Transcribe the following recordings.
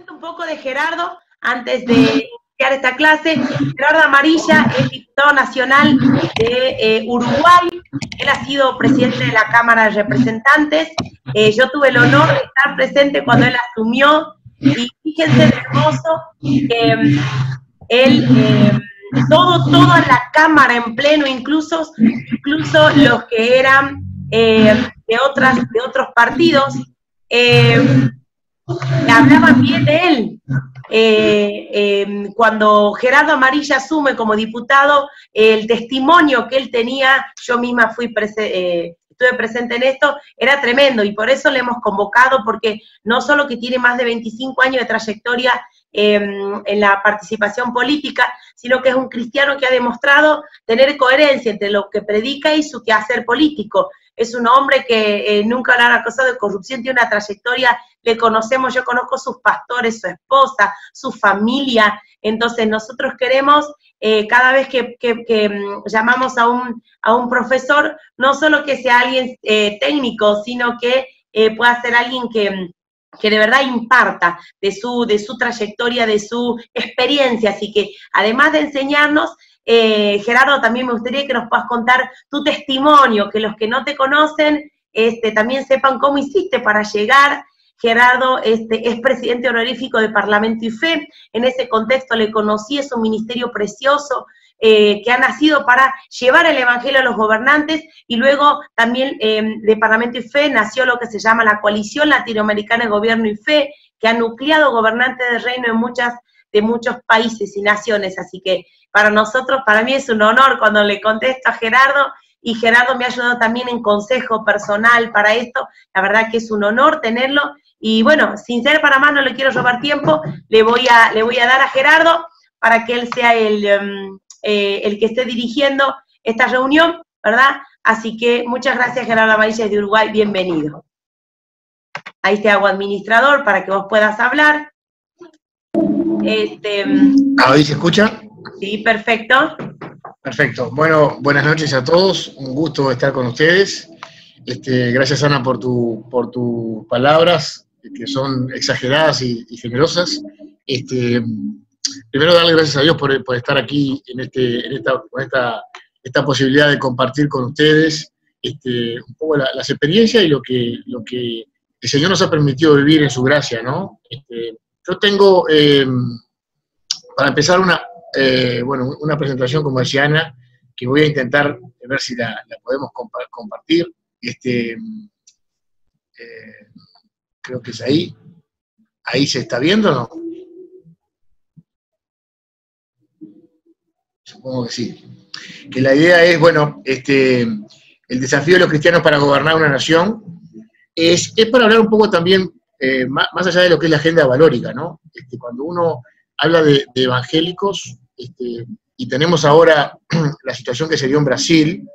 Un poco de Gerardo antes de iniciar esta clase. Gerardo Amarilla es diputado nacional de Uruguay. Él ha sido presidente de la Cámara de Representantes. Yo tuve el honor de estar presente cuando él asumió. Y fíjense lo hermoso que él, toda la Cámara en pleno, incluso los que eran de otros partidos, hablaban bien de él. Cuando Gerardo Amarilla asume como diputado, el testimonio que él tenía, yo misma estuve presente en esto, era tremendo, y por eso le hemos convocado, porque no solo que tiene más de 25 años de trayectoria en la participación política, sino que es un cristiano que ha demostrado tener coherencia entre lo que predica y su quehacer político. Es un hombre que nunca lo han acusado de corrupción, tiene una trayectoria, le conocemos, yo conozco sus pastores, su esposa, su familia. Entonces nosotros queremos, cada vez que llamamos a un profesor, no solo que sea alguien técnico, sino que pueda ser alguien que de verdad imparta de su trayectoria, de su experiencia. Así que además de enseñarnos, Gerardo, también me gustaría que nos puedas contar tu testimonio, que los que no te conocen también sepan cómo hiciste para llegar. Gerardo es presidente honorífico de Parlamento y Fe. En ese contexto le conocí, es un ministerio precioso que ha nacido para llevar el Evangelio a los gobernantes, y luego también de Parlamento y Fe nació lo que se llama la Coalición Latinoamericana de Gobierno y Fe, que ha nucleado gobernantes del reino de muchos países y naciones. Así que para mí es un honor cuando le contesto a Gerardo, y Gerardo me ha ayudado también en consejo personal para esto. La verdad que es un honor tenerlo, y bueno, sin ser para más, no le quiero robar tiempo, le voy a dar a Gerardo para que él sea el que esté dirigiendo esta reunión, ¿verdad? Así que muchas gracias, Gerardo Amarilla de Uruguay, bienvenido. Ahí te hago administrador para que vos puedas hablar. ¿Ahí se escucha? Sí, perfecto. Perfecto. Bueno, buenas noches a todos, un gusto estar con ustedes. Gracias, Ana, por tus palabras, que son exageradas y generosas. Primero, darle gracias a Dios por estar aquí con esta posibilidad de compartir con ustedes un poco las experiencias y lo que el Señor nos ha permitido vivir en su gracia, ¿no? Yo tengo, para empezar, una presentación, como decía Ana, que voy a intentar ver si la podemos compartir. Creo que es ahí. ¿Ahí se está viendo o no? Supongo que sí. Que la idea es, el desafío de los cristianos para gobernar una nación es para hablar un poco también, más allá de lo que es la agenda valórica, ¿no? Cuando uno habla de evangélicos, y tenemos ahora la situación que se dio en Brasil,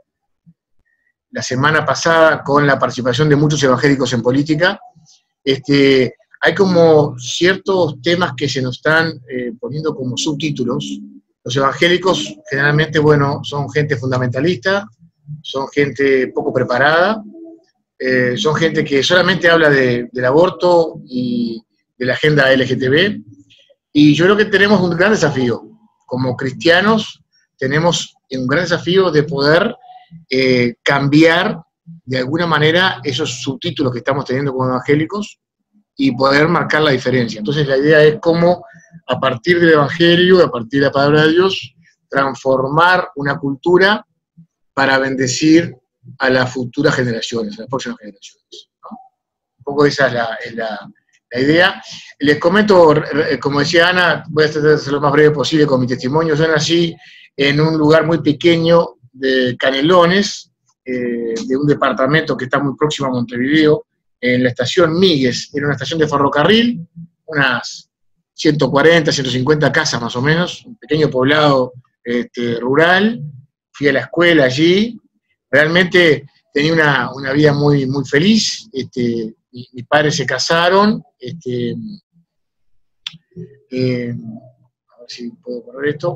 la semana pasada, con la participación de muchos evangélicos en política, hay como ciertos temas que se nos están poniendo como subtítulos. Los evangélicos generalmente, son gente fundamentalista, son gente poco preparada, son gente que solamente habla del aborto y de la agenda LGTB, y yo creo que tenemos un gran desafío. Como cristianos tenemos un gran desafío de poder cambiar de alguna manera esos subtítulos que estamos teniendo como evangélicos y poder marcar la diferencia. Entonces la idea es cómo, a partir del Evangelio, a partir de la palabra de Dios, transformar una cultura para bendecir a las futuras generaciones, a las próximas generaciones, ¿no? Un poco esa es la idea. Les comento, como decía Ana, voy a tratar de ser lo más breve posible con mi testimonio. Yo nací en un lugar muy pequeño de Canelones, de un departamento que está muy próximo a Montevideo, en la estación Míguez. Era una estación de ferrocarril, unas 140, 150 casas más o menos, un pequeño poblado rural. Fui a la escuela allí, realmente tenía una vida muy, muy feliz. Mis padres se casaron, a ver si puedo poner esto.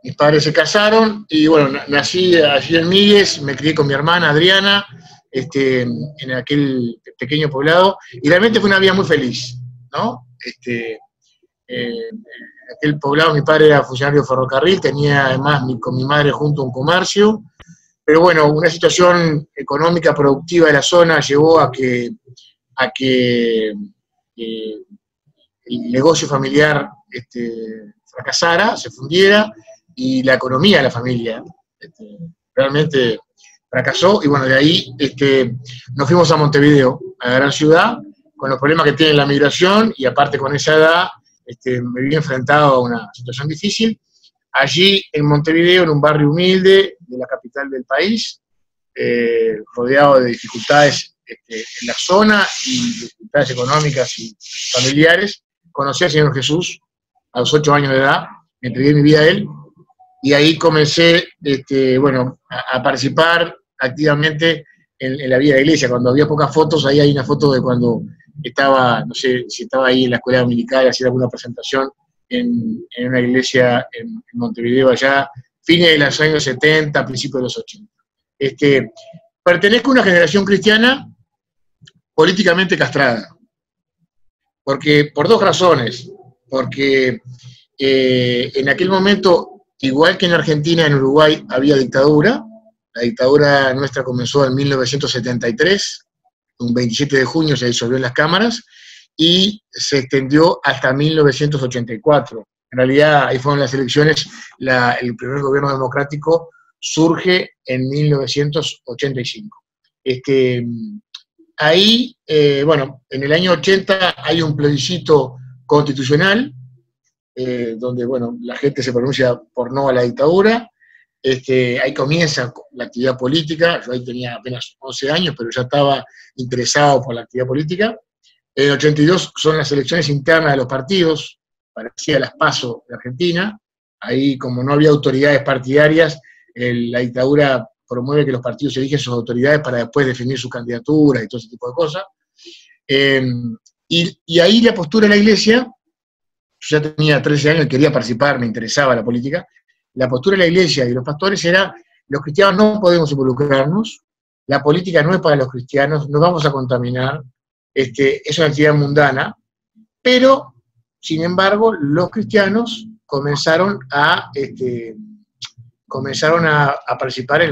Mis padres se casaron y nací allí en Míguez, me crié con mi hermana Adriana, en aquel pequeño poblado, y realmente fue una vida muy feliz, ¿no? Aquel poblado, mi padre era funcionario de ferrocarril, tenía además con mi madre junto un comercio, pero bueno, una situación económica productiva de la zona llevó a que el negocio familiar fracasara, se fundiera, y la economía de la familia realmente fracasó, y bueno, de ahí nos fuimos a Montevideo, a la gran ciudad, con los problemas que tiene la migración, y aparte con esa edad me vi enfrentado a una situación difícil. Allí en Montevideo, en un barrio humilde de la capital del país, rodeado de dificultades en la zona y dificultades económicas y familiares, conocí al Señor Jesús a los 8 años de edad, me entregué mi vida a Él, y ahí comencé a participar activamente en la vida de la iglesia. Cuando había pocas fotos, ahí hay una foto de cuando estaba, no sé si estaba ahí en la escuela militar, haciendo alguna presentación en una iglesia en Montevideo, allá, fines de los años 70, principios de los 80. Pertenezco a una generación cristiana políticamente castrada, por dos razones. Porque en aquel momento, igual que en Argentina, en Uruguay había dictadura. La dictadura nuestra comenzó en 1973, un 27 de junio se disolvió en las cámaras, y se extendió hasta 1984. En realidad, ahí fueron las elecciones, el primer gobierno democrático surge en 1985. Ahí, en el año 80 hay un plebiscito constitucional, donde, la gente se pronuncia por no a la dictadura. Ahí comienza la actividad política. Yo ahí tenía apenas 11 años, pero ya estaba interesado por la actividad política. En el 82 son las elecciones internas de los partidos, parecía las PASO de Argentina. Ahí, como no había autoridades partidarias, la dictadura promueve que los partidos eligen sus autoridades para después definir sus candidaturas y todo ese tipo de cosas. Y ahí la postura de la iglesia, yo ya tenía 13 años y quería participar, me interesaba la política. La postura de la iglesia y de los pastores era: los cristianos no podemos involucrarnos, la política no es para los cristianos, nos vamos a contaminar, es una actividad mundana. Pero, sin embargo, los cristianos comenzaron a participar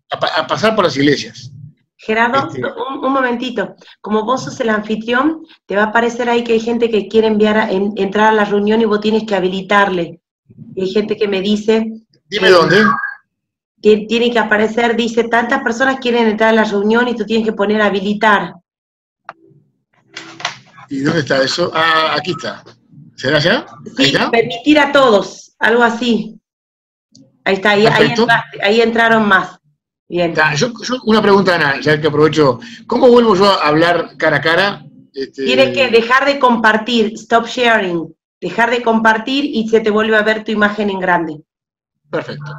a pasar por las iglesias. Gerardo, un momentito. Como vos sos el anfitrión, te va a aparecer ahí que hay gente que quiere entrar a la reunión y vos tienes que habilitarle. Y hay gente que me dice... Dime dónde. Tiene que aparecer, dice, tantas personas quieren entrar a la reunión y tú tienes que poner habilitar. ¿Y dónde está eso? Ah, aquí está. ¿Será allá? Sí, ¿está? Permitir a todos, algo así. Ahí está, ahí entraron más. Bien. Yo una pregunta, Ana, ya que aprovecho. ¿Cómo vuelvo yo a hablar cara a cara? Tienes que dejar de compartir, stop sharing, dejar de compartir y se te vuelve a ver tu imagen en grande. Perfecto.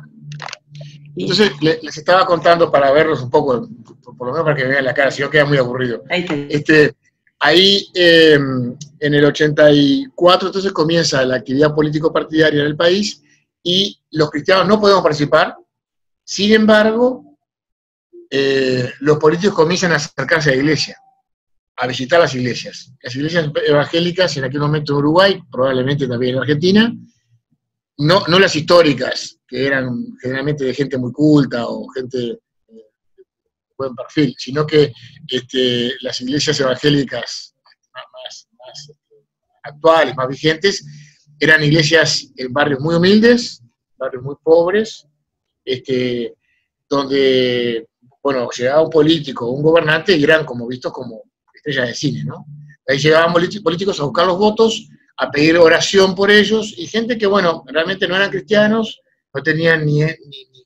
Entonces, les estaba contando para verlos un poco, por lo menos para que me vean la cara, si no queda muy aburrido. Ahí en el 84, entonces comienza la actividad político-partidaria en el país, y los cristianos no podemos participar. Sin embargo, los políticos comienzan a acercarse a la iglesia, a visitar las iglesias. Las iglesias evangélicas en aquel momento en Uruguay, probablemente también en Argentina, no las históricas, que eran generalmente de gente muy culta o gente de buen perfil, sino que las iglesias evangélicas más actuales, más vigentes, eran iglesias en barrios muy humildes, barrios muy pobres, donde, llegaba un político, un gobernante, y eran como vistos como estrellas de cine, ¿no? Ahí llegaban políticos a buscar los votos, a pedir oración por ellos, y gente que, realmente no eran cristianos, no tenían ni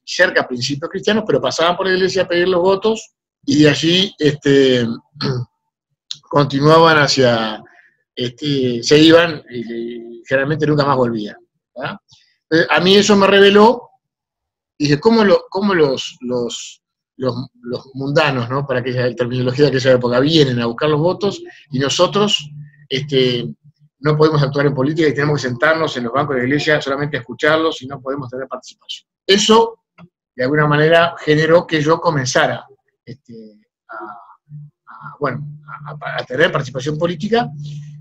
cerca principios cristianos, pero pasaban por la iglesia a pedir los votos, y de allí continuaban hacia, se iban, y generalmente nunca más volvían, ¿verdad? A mí eso me reveló, y dije, ¿cómo los mundanos, ¿no?, para aquella terminología de aquella época, vienen a buscar los votos, y nosotros no podemos actuar en política y tenemos que sentarnos en los bancos de la iglesia solamente a escucharlos y no podemos tener participación? Eso, de alguna manera, generó que yo comenzara a a tener participación política.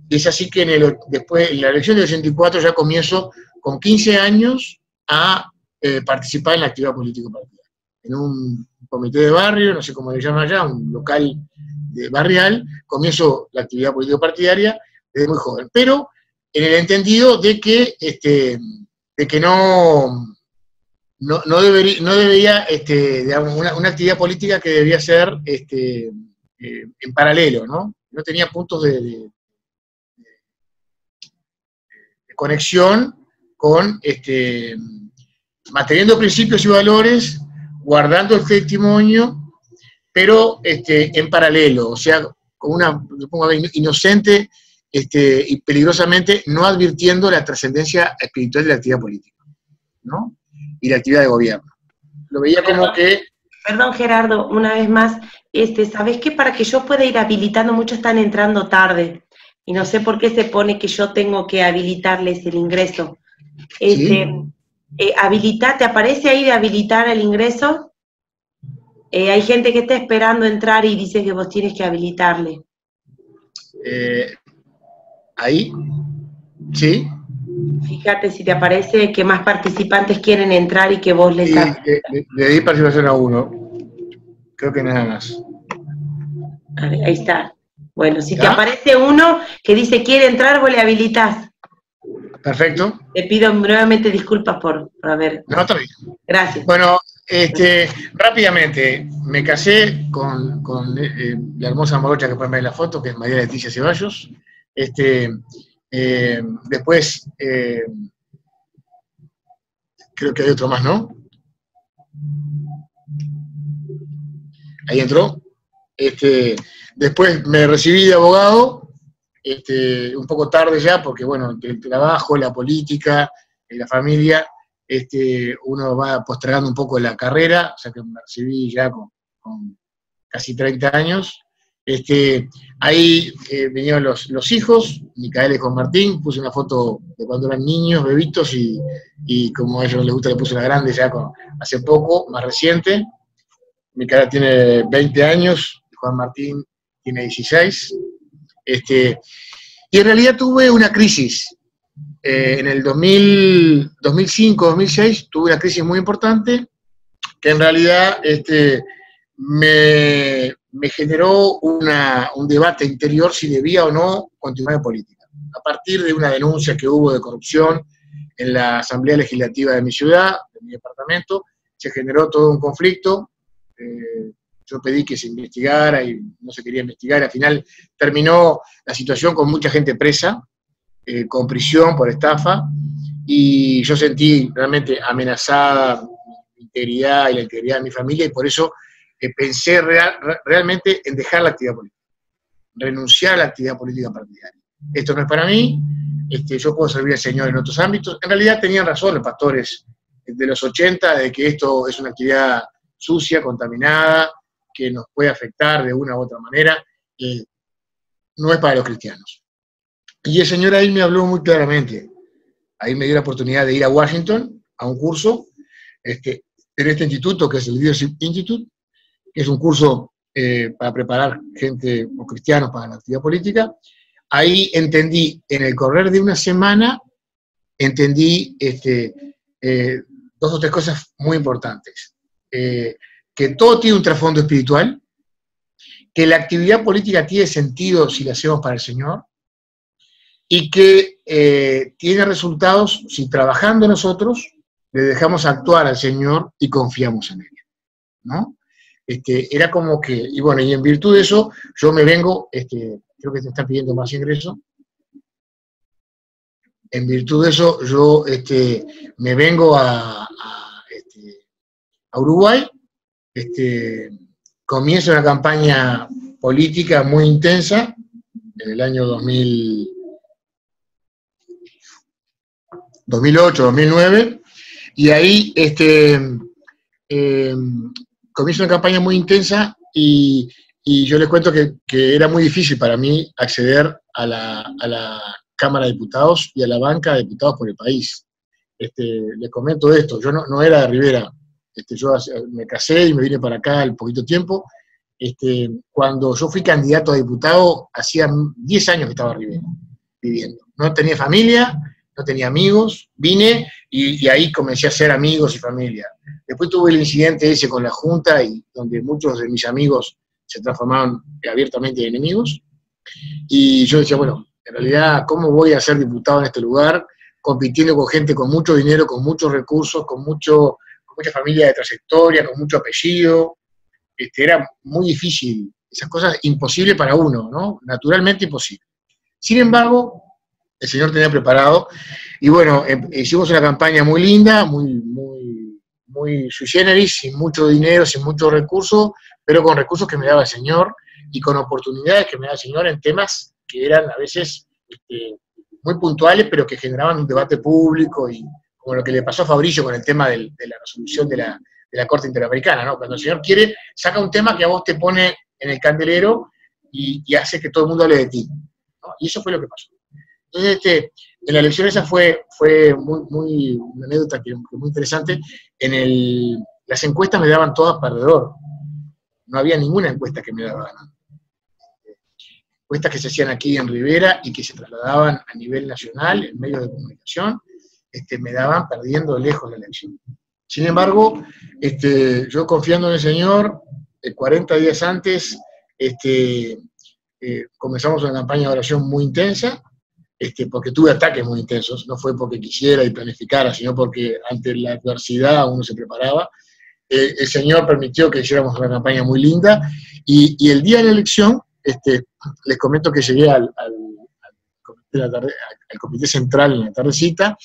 Es así que después, en la elección del 84, ya comienzo con 15 años a participar en la actividad político-partidaria. En un comité de barrio, no sé cómo le llaman allá, un local barrial, comienzo la actividad político-partidaria desde muy joven. Pero en el entendido de que no debería digamos, una actividad política que debía ser en paralelo, ¿no? No tenía puntos de conexión con, manteniendo principios y valores, guardando el testimonio, pero en paralelo, o sea, con una, inocente y peligrosamente no advirtiendo la trascendencia espiritual de la actividad política, ¿no? Y la actividad de gobierno. Lo veía como que... Perdón, Gerardo, una vez más, ¿sabés qué? Para que yo pueda ir habilitando, muchos están entrando tarde, y no sé por qué se pone que yo tengo que habilitarles el ingreso. ¿Sí? ¿Te aparece ahí de habilitar el ingreso? Hay gente que está esperando entrar y dice que vos tienes que habilitarle. Ahí, ¿sí? Fíjate si te aparece que más participantes quieren entrar y que vos les... Sí, le di participación a uno. Creo que nada más. A ver, ahí está. Bueno, si te aparece uno que dice quiere entrar, vos le habilitás. Perfecto. Te pido nuevamente disculpas por haber... No, está bien. Gracias. Bueno, rápidamente, me casé con la hermosa morocha que pueden ver en la foto, que es María Leticia Ceballos. Después, creo que hay otro más, ¿no? Ahí entró. Después me recibí de abogado, un poco tarde ya, porque bueno, entre el trabajo, la política, la familia, uno va postergando un poco la carrera, o sea que me recibí ya con casi 30 años. Ahí vinieron los hijos, Micaela y Juan Martín, puse una foto de cuando eran niños, bebitos, y como a ellos les gusta le puse una grande ya hace poco, más reciente. Micaela tiene 20 años, Juan Martín tiene 16. Y en realidad tuve una crisis. En el 2005-2006 tuve una crisis muy importante, que en realidad me generó un debate interior si debía o no continuar en política. A partir de una denuncia que hubo de corrupción en la Asamblea Legislativa de mi ciudad, de mi departamento, se generó todo un conflicto. Yo pedí que se investigara y no se quería investigar. Al final terminó la situación con mucha gente presa, con prisión por estafa, y yo sentí realmente amenazada mi integridad y la integridad de mi familia, y por eso pensé realmente en dejar la actividad política, renunciar a la actividad política partidaria. Esto no es para mí, yo puedo servir al Señor en otros ámbitos. En realidad tenían razón los pastores de los 80 de que esto es una actividad sucia, contaminada, que nos puede afectar de una u otra manera, no es para los cristianos. Y el Señor ahí me habló muy claramente. Ahí me dio la oportunidad de ir a Washington, a un curso, en este instituto, que es el Leadership Institute, que es un curso para preparar gente o cristianos para la actividad política. Ahí entendí, en el correr de una semana, entendí dos o tres cosas muy importantes. Que todo tiene un trasfondo espiritual, que la actividad política tiene sentido si la hacemos para el Señor, y que tiene resultados si trabajando nosotros le dejamos actuar al Señor y confiamos en Él, ¿no? Era como que, y bueno, y en virtud de eso, yo me vengo, creo que te están pidiendo más ingreso, en virtud de eso, yo me vengo a Uruguay, comienza una campaña política muy intensa en el año 2008-2009, y ahí comienza una campaña muy intensa y yo les cuento que era muy difícil para mí acceder a la Cámara de Diputados y a la banca de diputados por el país. Les comento esto, yo no era de Rivera. Yo me casé y me vine para acá al poquito tiempo, cuando yo fui candidato a diputado, hacía 10 años que estaba en Rivera, viviendo. No tenía familia, no tenía amigos, vine y ahí comencé a hacer amigos y familia. Después tuve el incidente ese con la Junta, y donde muchos de mis amigos se transformaron abiertamente en enemigos, y yo decía, bueno, en realidad, ¿cómo voy a ser diputado en este lugar, compitiendo con gente con mucho dinero, con muchos recursos, con mucha familia de trayectoria, con mucho apellido? Era muy difícil, esas cosas imposibles para uno, ¿no? Naturalmente imposible. Sin embargo, el señor tenía preparado, y bueno, hicimos una campaña muy linda, muy sui generis, sin mucho dinero, sin muchos recursos, pero con recursos que me daba el señor, y con oportunidades que me daba el señor en temas que eran a veces muy puntuales, pero que generaban un debate público, y como lo que le pasó a Fabricio con el tema de la resolución de la Corte Interamericana, ¿no? Cuando el señor quiere, saca un tema que a vos te pone en el candelero y hace que todo el mundo hable de ti, ¿no? Y eso fue lo que pasó. Entonces, en la elección esa fue una anécdota que muy interesante. Las encuestas me daban todas perdedor. No había ninguna encuesta que me daba ganando. Encuestas que se hacían aquí en Rivera y que se trasladaban a nivel nacional, en medios de comunicación, me daban perdiendo lejos la elección. Sin embargo, yo confiando en el señor, 40 días antes, comenzamos una campaña de oración muy intensa, porque tuve ataques muy intensos, no fue porque quisiera y planificara, sino porque ante la adversidad uno se preparaba. El señor permitió que hiciéramos una campaña muy linda, y el día de la elección, les comento que llegué al comité central en la tardecita,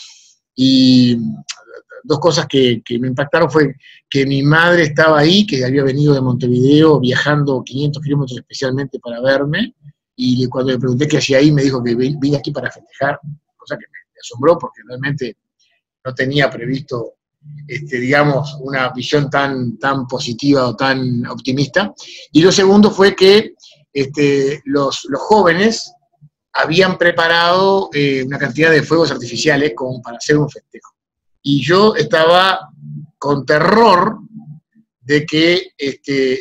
y dos cosas que me impactaron fue que mi madre estaba ahí, que había venido de Montevideo viajando 500 kilómetros especialmente para verme, y cuando le pregunté qué hacía ahí, me dijo que vine aquí para festejar, cosa que me asombró porque realmente no tenía previsto, digamos, una visión tan positiva o tan optimista. Y lo segundo fue que los jóvenes habían preparado una cantidad de fuegos artificiales como para hacer un festejo. Y yo estaba con terror de que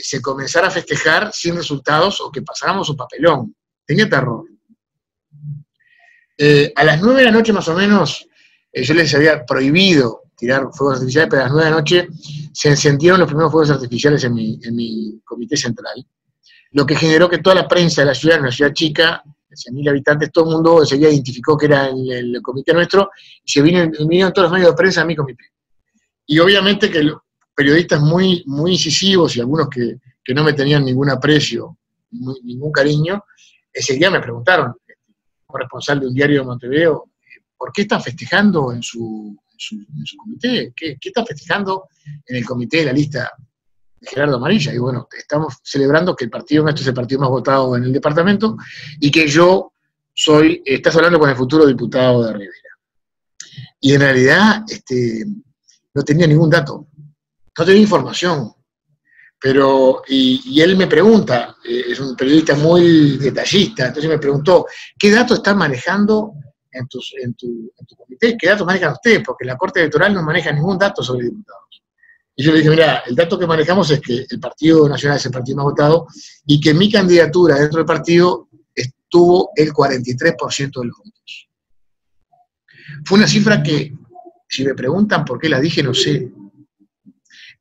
se comenzara a festejar sin resultados o que pasáramos un papelón. Tenía terror. A las 9 de la noche más o menos, yo les había prohibido tirar fuegos artificiales, pero a las 9 de la noche se encendieron los primeros fuegos artificiales en mi comité central, lo que generó que toda la prensa de la ciudad, una ciudad chica, 100.000 habitantes, todo el mundo enseguida identificó que era el comité nuestro, y se vinieron todos los medios de prensa a mi comité. Y obviamente que los periodistas muy incisivos, y algunos que no me tenían ningún aprecio, ningún cariño, enseguida me preguntaron, como responsable de un diario de Montevideo, ¿por qué están festejando en su comité? ¿Qué están festejando en el comité de la lista de Gerardo Amarilla? Y bueno, estamos celebrando que el partido nuestro es el partido más votado en el departamento, y que yo estás hablando con el futuro diputado de Rivera. Y en realidad no tenía ningún dato, no tenía información. Pero, y él me pregunta, es un periodista muy detallista, entonces me preguntó, ¿qué datos están manejando en tu comité? ¿Qué datos manejan ustedes? Porque la Corte Electoral no maneja ningún dato sobre diputados. Y yo le dije, mira, el dato que manejamos es que el Partido Nacional es el partido más votado, y que mi candidatura dentro del partido estuvo el 43% de los votos. Fue una cifra que, si me preguntan por qué la dije, no sé.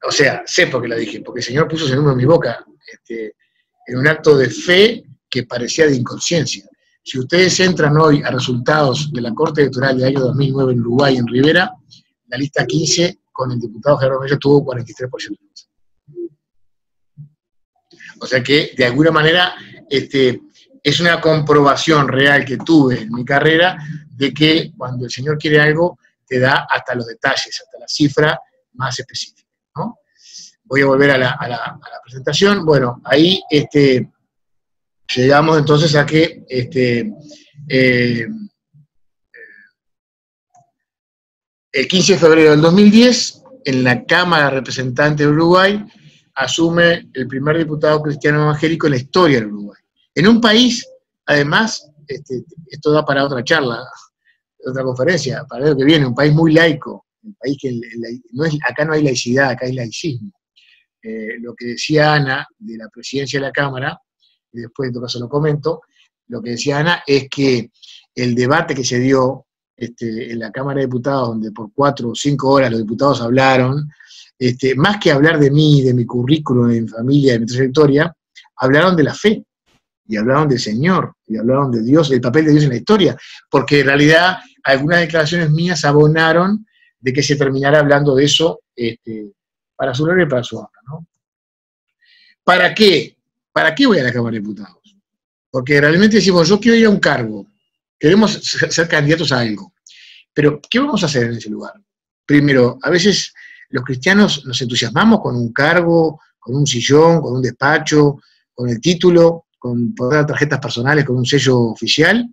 O sea, sé por qué la dije, porque el señor puso ese número en mi boca, en un acto de fe que parecía de inconsciencia. Si ustedes entran hoy a resultados de la Corte Electoral del año 2009 en Uruguay, en Rivera, la lista 15, con el diputado Gerardo Amarilla, tuvo 43%. O sea que, de alguna manera, es una comprobación real que tuve en mi carrera de que cuando el señor quiere algo, te da hasta los detalles, hasta la cifra más específica, ¿no? Voy a volver a la presentación. Bueno, ahí llegamos entonces a que el 15 de febrero del 2010, en la Cámara de Representantes de Uruguay, asume el primer diputado cristiano evangélico en la historia del Uruguay. En un país, además, esto da para otra charla, otra conferencia, para el año que viene, un país muy laico, un país que acá no hay laicidad, acá hay laicismo. lo que decía Ana de la presidencia de la Cámara, y después en todo caso lo comento, lo que decía Ana es que el debate que se dio en la Cámara de Diputados, donde por 4 o 5 horas los diputados hablaron, más que hablar de mí, de mi currículum, de mi familia, de mi trayectoria, hablaron de la fe, y hablaron del Señor, y hablaron de Dios, del papel de Dios en la historia, porque en realidad algunas declaraciones mías abonaron de que se terminara hablando de eso para su gloria y para su honra, ¿no? ¿Para qué? ¿Para qué voy a la Cámara de Diputados? Porque realmente decimos, yo quiero ir a un cargo, queremos ser candidatos a algo, pero ¿qué vamos a hacer en ese lugar? Primero, a veces los cristianos nos entusiasmamos con un cargo, con un sillón, con un despacho, con el título, con poder dar tarjetas personales, con un sello oficial,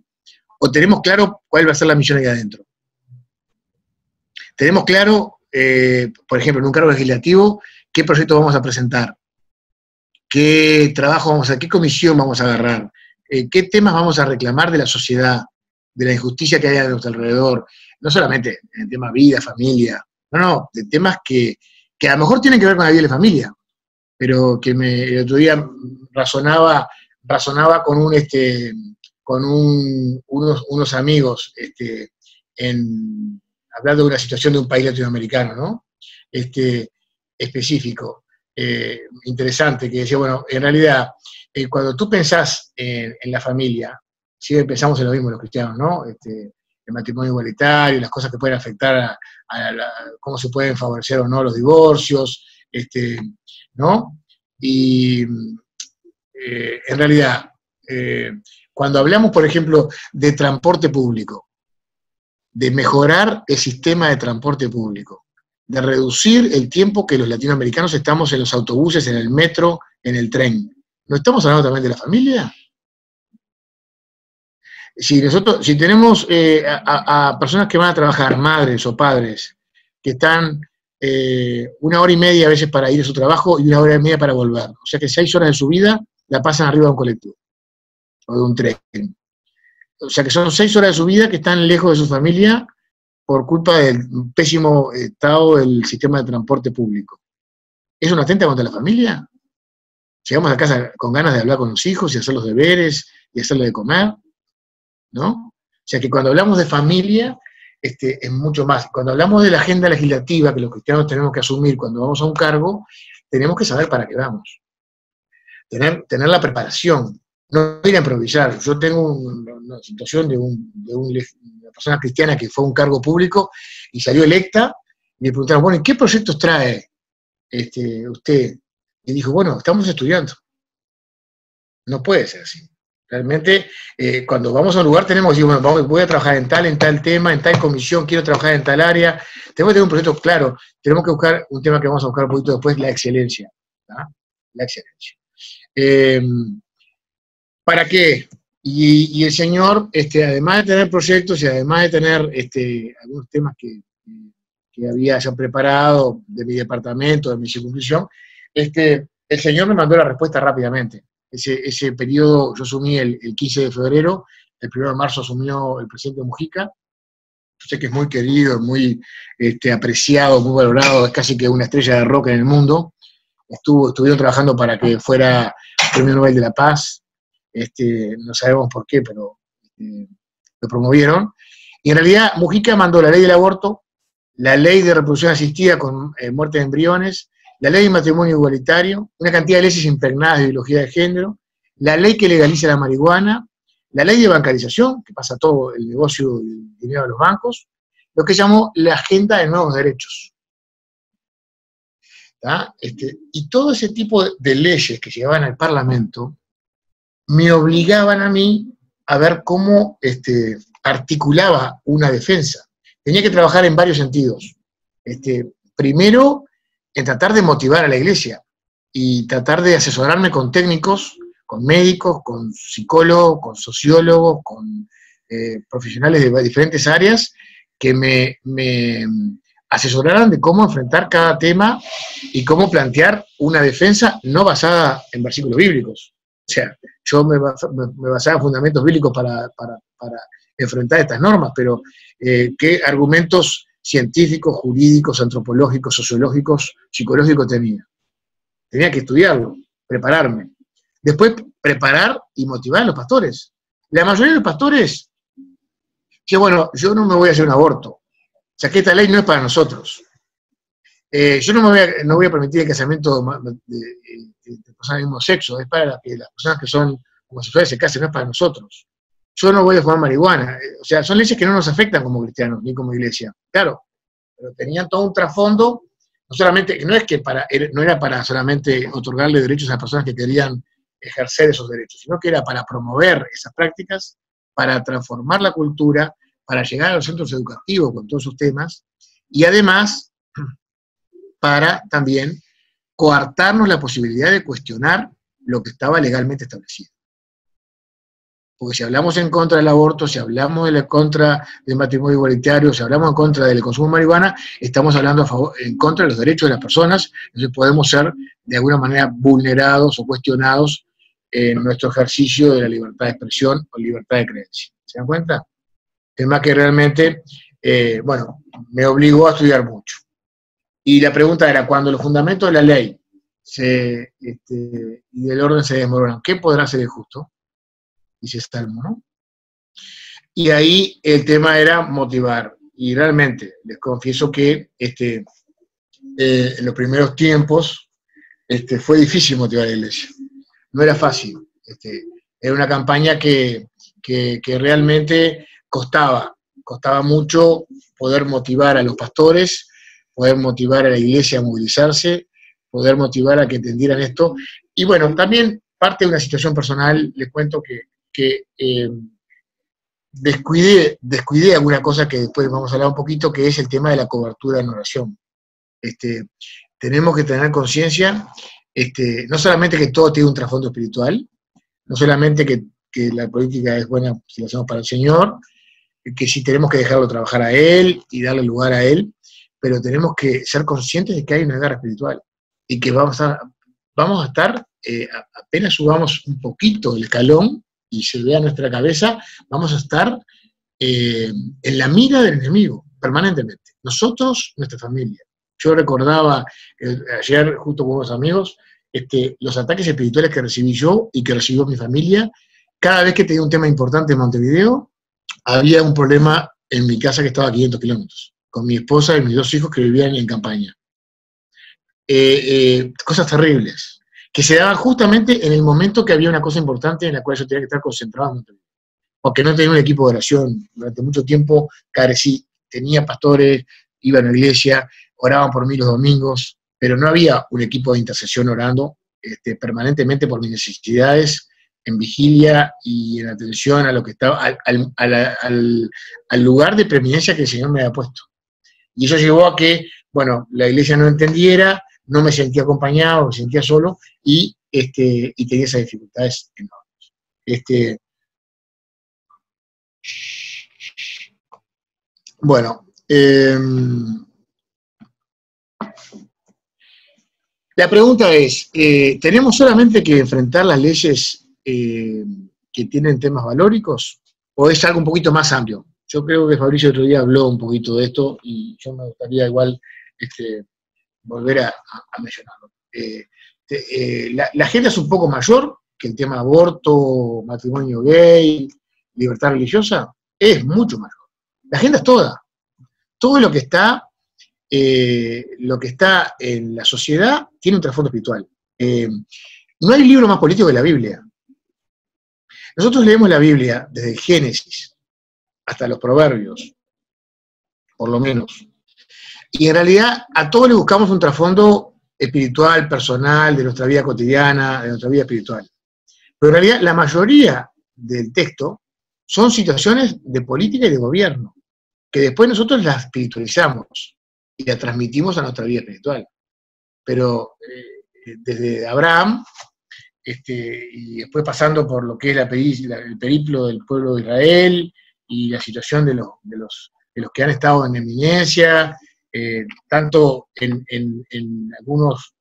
o tenemos claro cuál va a ser la misión ahí adentro. Tenemos claro, por ejemplo, en un cargo legislativo, qué proyecto vamos a presentar, qué trabajo vamos a hacer, qué comisión vamos a agarrar, qué temas vamos a reclamar de la sociedad, de la injusticia que hay a nuestro alrededor, no solamente en el tema vida, familia, no, de temas que a lo mejor tienen que ver con la vida de la familia, pero que el otro día razonaba con unos amigos, hablando de una situación de un país latinoamericano, ¿no? Específico, interesante, que decía, bueno, en realidad, cuando tú pensás en la familia, siempre pensamos en lo mismo los cristianos, ¿no? El matrimonio igualitario, las cosas que pueden afectar cómo se pueden favorecer o no los divorcios, ¿no? Y en realidad, cuando hablamos, por ejemplo, de transporte público, de mejorar el sistema de transporte público, de reducir el tiempo que los latinoamericanos estamos en los autobuses, en el metro, en el tren, ¿no estamos hablando también de la familia? Si tenemos a personas que van a trabajar, madres o padres, que están 1 hora y media a veces para ir a su trabajo y 1 hora y media para volver, o sea que 6 horas de su vida la pasan arriba de un colectivo o de un tren. O sea que son 6 horas de su vida que están lejos de su familia por culpa del pésimo estado del sistema de transporte público. ¿Es un atenta contra la familia? Llegamos a casa con ganas de hablar con los hijos y hacer los deberes y hacerle de comer, ¿no? O sea que cuando hablamos de familia, es mucho más. Cuando hablamos de la agenda legislativa que los cristianos tenemos que asumir cuando vamos a un cargo, tenemos que saber para qué vamos. Tener la preparación, no ir a improvisar. Yo tengo una situación de una persona cristiana que fue a un cargo público y salió electa, y le preguntaron, bueno, ¿y qué proyectos trae usted? Y dijo, bueno, estamos estudiando. No puede ser así. Realmente, cuando vamos a un lugar tenemos que decir, bueno, voy a trabajar en tal tema, en tal comisión, quiero trabajar en tal área, tenemos que tener un proyecto claro, tenemos que buscar un tema que vamos a buscar un poquito después, la excelencia. ¿Tá? La excelencia. ¿Para qué? Y el Señor, además de tener proyectos y además de tener algunos temas que había ya preparado de mi departamento, de mi circunscripción, el Señor me mandó la respuesta rápidamente. Ese periodo yo asumí el 15 de febrero, el 1 de marzo asumió el presidente Mujica. Yo sé que es muy querido, muy apreciado, muy valorado, es casi que una estrella de rock en el mundo. Estuvieron trabajando para que fuera Premio Nobel de la Paz, no sabemos por qué, pero lo promovieron. Y en realidad Mujica mandó la ley del aborto, la ley de reproducción asistida con muerte de embriones, la ley de matrimonio igualitario, una cantidad de leyes impregnadas de ideología de género, la ley que legaliza la marihuana, la ley de bancarización, que pasa todo el negocio del dinero de los bancos, lo que llamó la agenda de nuevos derechos. Y todo ese tipo de leyes que llegaban al Parlamento me obligaban a mí a ver cómo articulaba una defensa. Tenía que trabajar en varios sentidos. Primero, en tratar de motivar a la Iglesia y tratar de asesorarme con técnicos, con médicos, con psicólogos, con sociólogos, con profesionales de diferentes áreas que me asesoraran de cómo enfrentar cada tema y cómo plantear una defensa no basada en versículos bíblicos. O sea, yo me basaba en fundamentos bíblicos para enfrentar estas normas, pero ¿qué argumentos científicos, jurídicos, antropológicos, sociológicos, psicológicos tenía? tenía que estudiarlo, prepararme. Después, preparar y motivar a los pastores. La mayoría de los pastores, que bueno, yo no me voy a hacer un aborto, o sea, que esta ley no es para nosotros. Yo no voy a permitir el casamiento de personas del mismo sexo, es para que las personas que son homosexuales se casen, no es para nosotros. Yo no voy a fumar marihuana, o sea, son leyes que no nos afectan como cristianos, ni como iglesia, claro, pero tenían todo un trasfondo, no solamente, no era para solamente otorgarle derechos a las personas que querían ejercer esos derechos, sino que era para promover esas prácticas, para transformar la cultura, para llegar a los centros educativos con todos sus temas, y además para también coartarnos la posibilidad de cuestionar lo que estaba legalmente establecido. Porque si hablamos en contra del aborto, si hablamos en contra del matrimonio igualitario, si hablamos en contra del consumo de marihuana, estamos hablando en contra de los derechos de las personas, entonces podemos ser de alguna manera vulnerados o cuestionados en nuestro ejercicio de la libertad de expresión o libertad de creencia. ¿Se dan cuenta? Tema que realmente, bueno, me obligó a estudiar mucho. Y la pregunta era, cuando los fundamentos de la ley y del orden se desmoronan, ¿qué podrá ser el justo? Dice Salmo, ¿no? Y ahí el tema era motivar. Y realmente, les confieso que en los primeros tiempos fue difícil motivar a la iglesia. No era fácil. Era una campaña que realmente costaba mucho poder motivar a los pastores, poder motivar a la iglesia a movilizarse, poder motivar a que entendieran esto. Y bueno, también parte de una situación personal, les cuento que descuidé alguna cosa que después vamos a hablar un poquito, que es el tema de la cobertura en oración. Tenemos que tener conciencia, no solamente que todo tiene un trasfondo espiritual, no solamente que la política es buena si la hacemos para el Señor, que sí tenemos que dejarlo trabajar a Él y darle lugar a Él, pero tenemos que ser conscientes de que hay una guerra espiritual y que vamos a estar, apenas subamos un poquito el escalón y se vea nuestra cabeza, vamos a estar en la mira del enemigo, permanentemente. Nosotros, nuestra familia. Yo recordaba ayer, justo con unos amigos, los ataques espirituales que recibí yo y que recibió mi familia. Cada vez que tenía un tema importante en Montevideo, había un problema en mi casa que estaba a 500 kilómetros, con mi esposa y mis 2 hijos que vivían en campaña. Cosas terribles, que se daban justamente en el momento que había una cosa importante en la cual yo tenía que estar concentrado en Montevideo. Porque no tenía un equipo de oración. Durante mucho tiempo carecí. Tenía pastores, iba a la iglesia, oraban por mí los domingos, pero no había un equipo de intercesión orando permanentemente por mis necesidades, en vigilia y en atención a lo que estaba, al lugar de preeminencia que el Señor me había puesto. Y eso llevó a que, bueno, la iglesia no entendiera, no me sentía acompañado, me sentía solo, y tenía esas dificultades enormes. Bueno, la pregunta es, ¿tenemos solamente que enfrentar las leyes que tienen temas valóricos, o es algo un poquito más amplio? Yo creo que Fabricio otro día habló un poquito de esto, y yo me gustaría igual volver a mencionarlo. La agenda es un poco mayor que el tema aborto, matrimonio gay, libertad religiosa, es mucho mayor. La agenda es toda. Todo lo que está en la sociedad tiene un trasfondo espiritual. No hay libro más político que la Biblia. Nosotros leemos la Biblia desde el Génesis hasta los Proverbios, por lo menos. Y en realidad a todos le buscamos un trasfondo espiritual, personal, de nuestra vida cotidiana, de nuestra vida espiritual. Pero en realidad la mayoría del texto son situaciones de política y de gobierno, que después nosotros las espiritualizamos y las transmitimos a nuestra vida espiritual. Pero desde Abraham, y después pasando por lo que es el periplo del pueblo de Israel y la situación de los que han estado en eminencia, tanto en algunos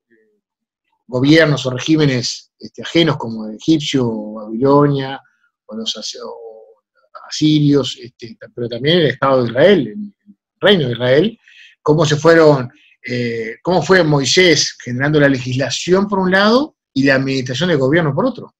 gobiernos o regímenes ajenos como el egipcio o Babilonia o los asirios, pero también el Estado de Israel, el Reino de Israel, cómo se fueron cómo fue Moisés generando la legislación por un lado y la administración del gobierno por otro,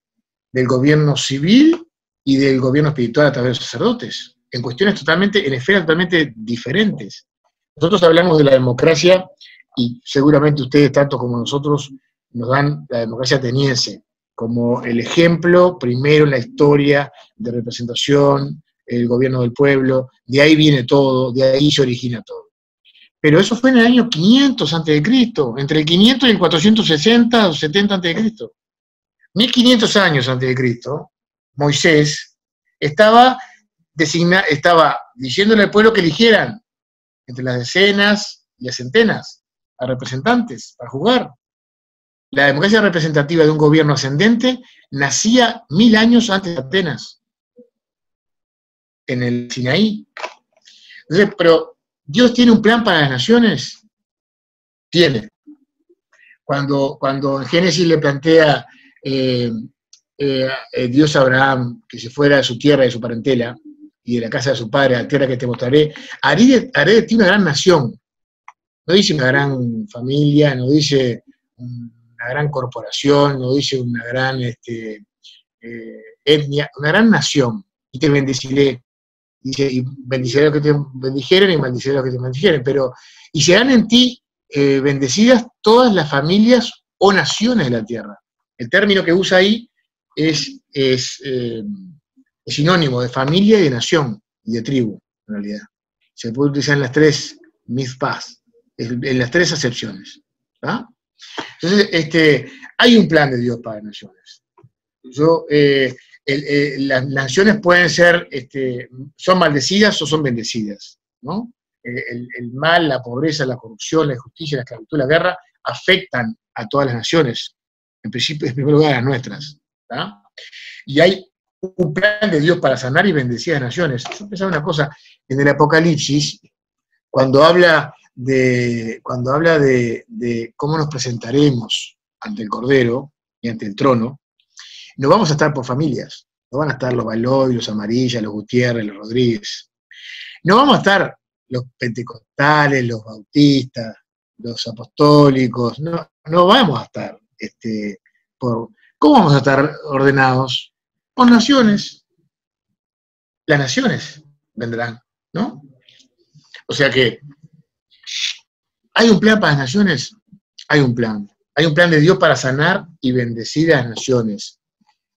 del gobierno civil y del gobierno espiritual a través de los sacerdotes, en cuestiones totalmente, en esferas totalmente diferentes. Nosotros hablamos de la democracia y seguramente ustedes, tanto como nosotros, nos dan la democracia ateniense como el ejemplo primero en la historia de representación, el gobierno del pueblo, de ahí viene todo, de ahí se origina todo. Pero eso fue en el año 500 a.C., entre el 500 y el 460 o 70 a.C. 1500 años antes de Cristo, Moisés estaba diciéndole al pueblo que eligieran entre las decenas y las centenas a representantes para jugar. La democracia representativa de un gobierno ascendente nacía 1000 años antes de Atenas, en el Sinaí. Entonces, pero ¿Dios tiene un plan para las naciones? Tiene. Cuando en Génesis le plantea Dios a Abraham que se fuera de su tierra, de su parentela, y de la casa de su padre, a la tierra que te mostraré, haré de ti una gran nación. No dice una gran familia, no dice una gran corporación, no dice una gran etnia, una gran nación, y te bendeciré. Dice, y bendiciré a los que te bendijeren y maldiciré a los que te maldijeren, pero, y serán en ti bendecidas todas las familias o naciones de la tierra. El término que usa ahí es sinónimo de familia y de nación, y de tribu, en realidad. Se puede utilizar en las tres mizpahs, en las tres acepciones. ¿Ah? Entonces, hay un plan de Dios para las naciones. Las naciones pueden ser, son maldecidas o son bendecidas, ¿no? El mal, la pobreza, la corrupción, la injusticia, la esclavitud, la guerra, afectan a todas las naciones, en principio, en primer lugar a las nuestras, ¿tá? Y hay un plan de Dios para sanar y bendecir a las naciones. Yo pensaba una cosa, en el Apocalipsis, cuando habla de cómo nos presentaremos ante el Cordero y ante el trono, no vamos a estar por familias, no van a estar los Baloy, los Amarillas, los Gutiérrez, los Rodríguez. No vamos a estar los pentecostales, los bautistas, los apostólicos, no vamos a estar ¿cómo vamos a estar ordenados? Por naciones. Las naciones vendrán, ¿no? O sea que, ¿hay un plan para las naciones? Hay un plan. Hay un plan de Dios para sanar y bendecir a las naciones.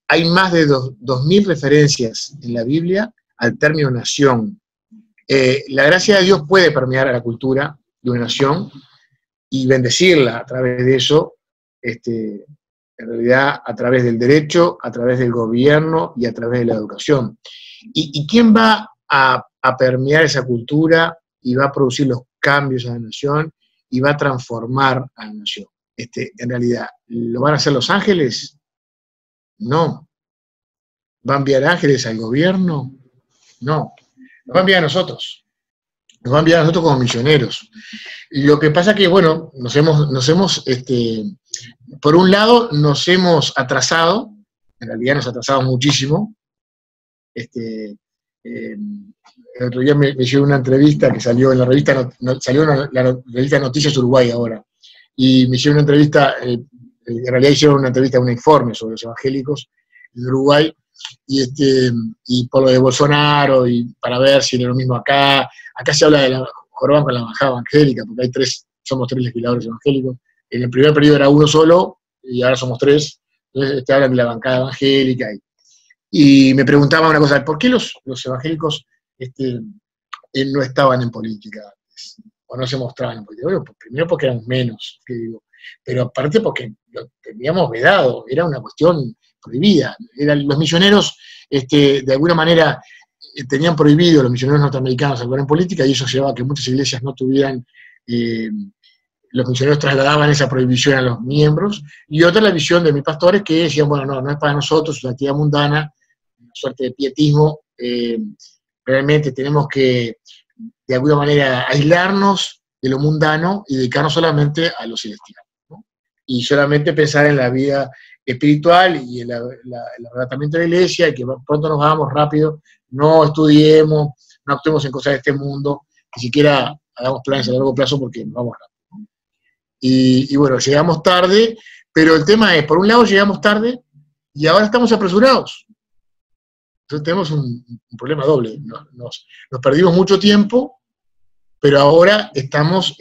Hay más de 2000 referencias en la Biblia al término nación. La gracia de Dios puede permear a la cultura de una nación y bendecirla a través de eso, en realidad a través del derecho, a través del gobierno y a través de la educación. ¿Y quién va a permear esa cultura y va a producir los cambios a la nación y va a transformar a la nación? En realidad, ¿lo van a hacer los ángeles? No. ¿Va a enviar ángeles al gobierno? No. Nos va a enviar a nosotros. Nos va a enviar a nosotros como misioneros. Lo que pasa que, bueno, por un lado, nos hemos atrasado, en realidad nos atrasamos muchísimo. El otro día me hicieron una entrevista que salió en la revista, salió en la revista Noticias Uruguay ahora, y me hicieron una entrevista, en realidad hicieron una entrevista, un informe sobre los evangélicos en Uruguay, y por lo de Bolsonaro, y para ver si era lo mismo acá se habla de la joroban con la bajada evangélica, porque somos 3 legisladores evangélicos, en el primer periodo era uno solo, y ahora somos 3, entonces hablan de la bancada evangélica, y me preguntaban una cosa, ¿por qué los evangélicos no estaban en política antes? O no se mostraban en política. Bueno, primero porque éramos menos, pero aparte porque lo teníamos vedado, era una cuestión prohibida. Los misioneros, de alguna manera, tenían prohibido los misioneros norteamericanos actuar en política, y eso llevaba a que muchas iglesias no tuvieran, los misioneros trasladaban esa prohibición a los miembros, y otra la visión de mis pastores que decían, bueno, no es para nosotros, es una actividad mundana, una suerte de pietismo, realmente tenemos que, de alguna manera, aislarnos de lo mundano y dedicarnos solamente a lo celestial, ¿no? Y solamente pensar en la vida espiritual y el arrebatamiento de la iglesia, y que pronto nos vamos rápido, no estudiemos, no actuemos en cosas de este mundo, ni siquiera hagamos planes a largo plazo porque nos vamos rápido. y bueno, llegamos tarde, pero el tema es, por un lado llegamos tarde y ahora estamos apresurados. Entonces tenemos un problema doble. Nos perdimos mucho tiempo, pero ahora estamos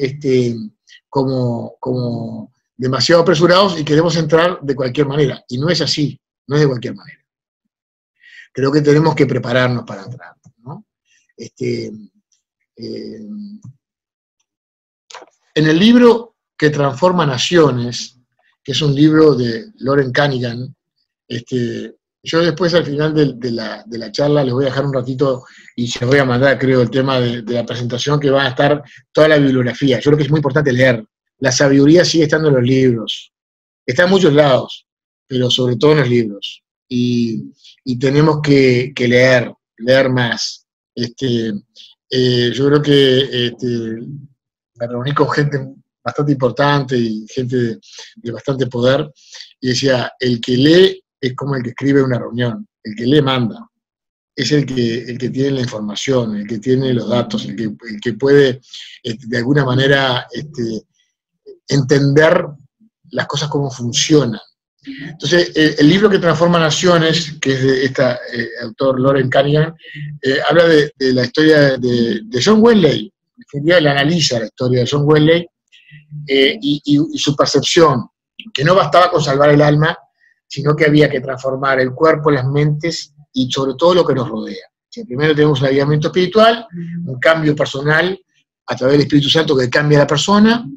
como demasiado apresurados y queremos entrar de cualquier manera. Y no es así, no es de cualquier manera. Creo que tenemos que prepararnos para entrar, ¿no? En el libro que transforma naciones, que es un libro de Loren Cunningham, yo después al final de la charla les voy a dejar un ratito y se los voy a mandar, creo, el tema de la presentación, que va a estar toda la bibliografía. Yo creo que es muy importante leer. La sabiduría sigue estando en los libros. Está en muchos lados, pero sobre todo en los libros. Y tenemos que leer más. Yo creo que me reuní con gente bastante importante y gente de bastante poder, y decía, el que lee es como el que escribe una reunión, el que lee manda, es el que tiene la información, el que tiene los datos, el que puede de alguna manera entender las cosas cómo funcionan. Entonces, el libro que transforma naciones, que es de este autor Loren Cunningham, habla de la historia de John Wesley. En definitiva, él analiza la historia de John Wesley y su percepción, que no bastaba con salvar el alma, sino que había que transformar el cuerpo, las mentes y sobre todo lo que nos rodea. Primero tenemos un avivamiento espiritual, un cambio personal a través del Espíritu Santo que cambia a la persona.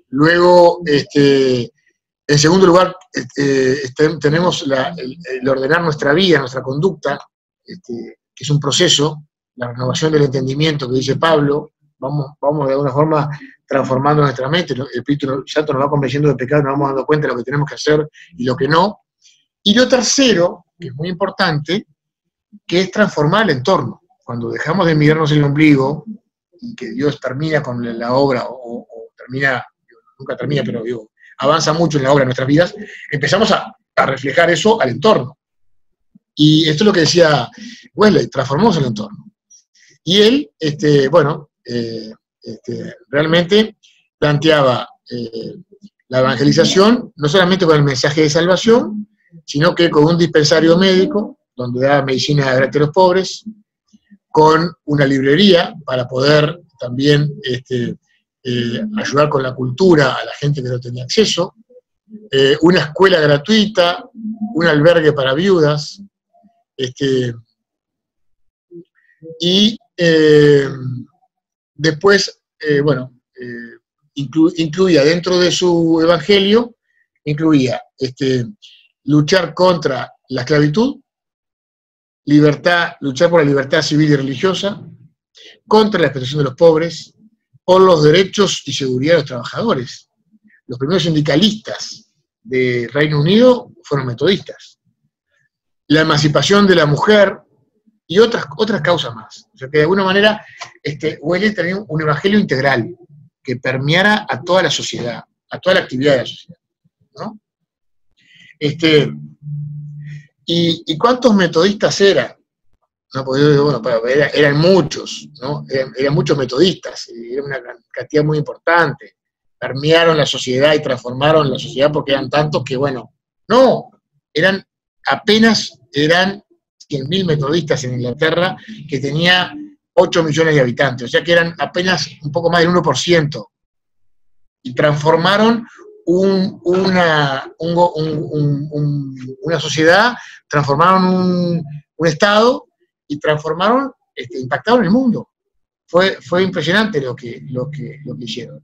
Luego, en segundo lugar, tenemos el ordenar nuestra vida, nuestra conducta, que es un proceso, la renovación del entendimiento que dice Pablo. Vamos de alguna forma transformando nuestra mente, el Espíritu Santo nos va convenciendo de pecado, nos vamos dando cuenta de lo que tenemos que hacer y lo que no. Y lo tercero, que es muy importante, que es transformar el entorno. Cuando dejamos de mirarnos el ombligo, y que Dios termina con la obra, o termina, nunca termina, pero digo, avanza mucho en la obra de nuestras vidas, empezamos a reflejar eso al entorno. Y esto es lo que decía Wesley, transformamos el entorno. Y él, realmente planteaba la evangelización no solamente con el mensaje de salvación, sino que con un dispensario médico, donde daba medicina gratis a los pobres, con una librería para poder también ayudar con la cultura a la gente que no tenía acceso, una escuela gratuita, un albergue para viudas, y después, incluía dentro de su evangelio, incluía luchar contra la esclavitud, luchar por la libertad civil y religiosa, contra la explotación de los pobres, por los derechos y seguridad de los trabajadores. Los primeros sindicalistas de Reino Unido fueron metodistas. La emancipación de la mujer y otras causas más. O sea que de alguna manera Wesley tenía un evangelio integral que permeara a toda la sociedad, a toda la actividad de la sociedad, ¿no? ¿Y cuántos metodistas eran? No, porque, eran muchos, ¿no? Eran muchos metodistas, era una cantidad muy importante. Permearon la sociedad y transformaron la sociedad porque eran tantos que, apenas eran 100.000 metodistas en Inglaterra, que tenía 8 millones de habitantes, o sea que eran apenas un poco más del 1%, y transformaron una sociedad, transformaron un Estado, y transformaron, impactaron el mundo. Fue impresionante lo que hicieron.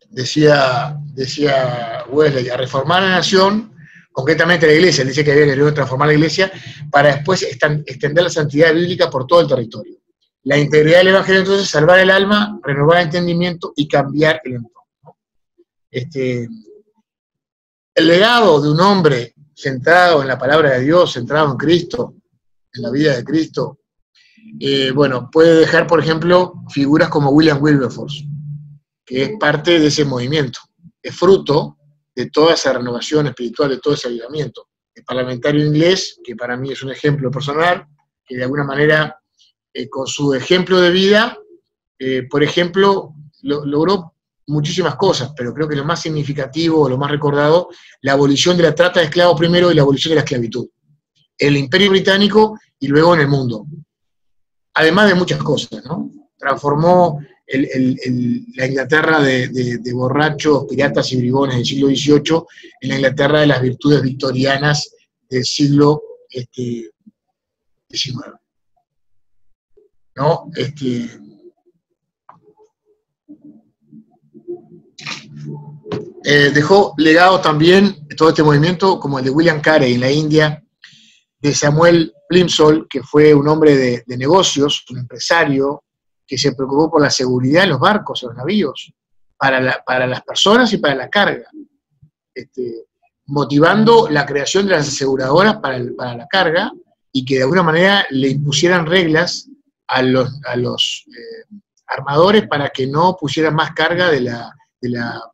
Decía Wesley, a reformar la nación, concretamente la iglesia, él dice que había que transformar la iglesia para después extender la santidad bíblica por todo el territorio. La integridad del evangelio, entonces, salvar el alma, renovar el entendimiento y cambiar el entorno. El legado de un hombre centrado en la palabra de Dios, centrado en Cristo, en la vida de Cristo, puede dejar, por ejemplo, figuras como William Wilberforce, que es parte de ese movimiento, es fruto de toda esa renovación espiritual, de todo ese avivamiento. El parlamentario inglés, que para mí es un ejemplo personal, que de alguna manera, con su ejemplo de vida, por ejemplo, logró muchísimas cosas, pero creo que lo más significativo, lo más recordado, la abolición de la trata de esclavos primero y la abolición de la esclavitud. En el Imperio Británico y luego en el mundo. Además de muchas cosas, ¿no? Transformó la Inglaterra de borrachos, piratas y bribones del siglo XVIII en la Inglaterra de las virtudes victorianas del siglo XIX. ¿No? Dejó legado también todo este movimiento, como el de William Carey en la India, de Samuel Plimsoll, que fue un hombre de negocios, un empresario, que se preocupó por la seguridad en los barcos, en los navíos, para las personas y para la carga, motivando la creación de las aseguradoras para la carga, y que de alguna manera le impusieran reglas a los armadores para que no pusieran más carga de la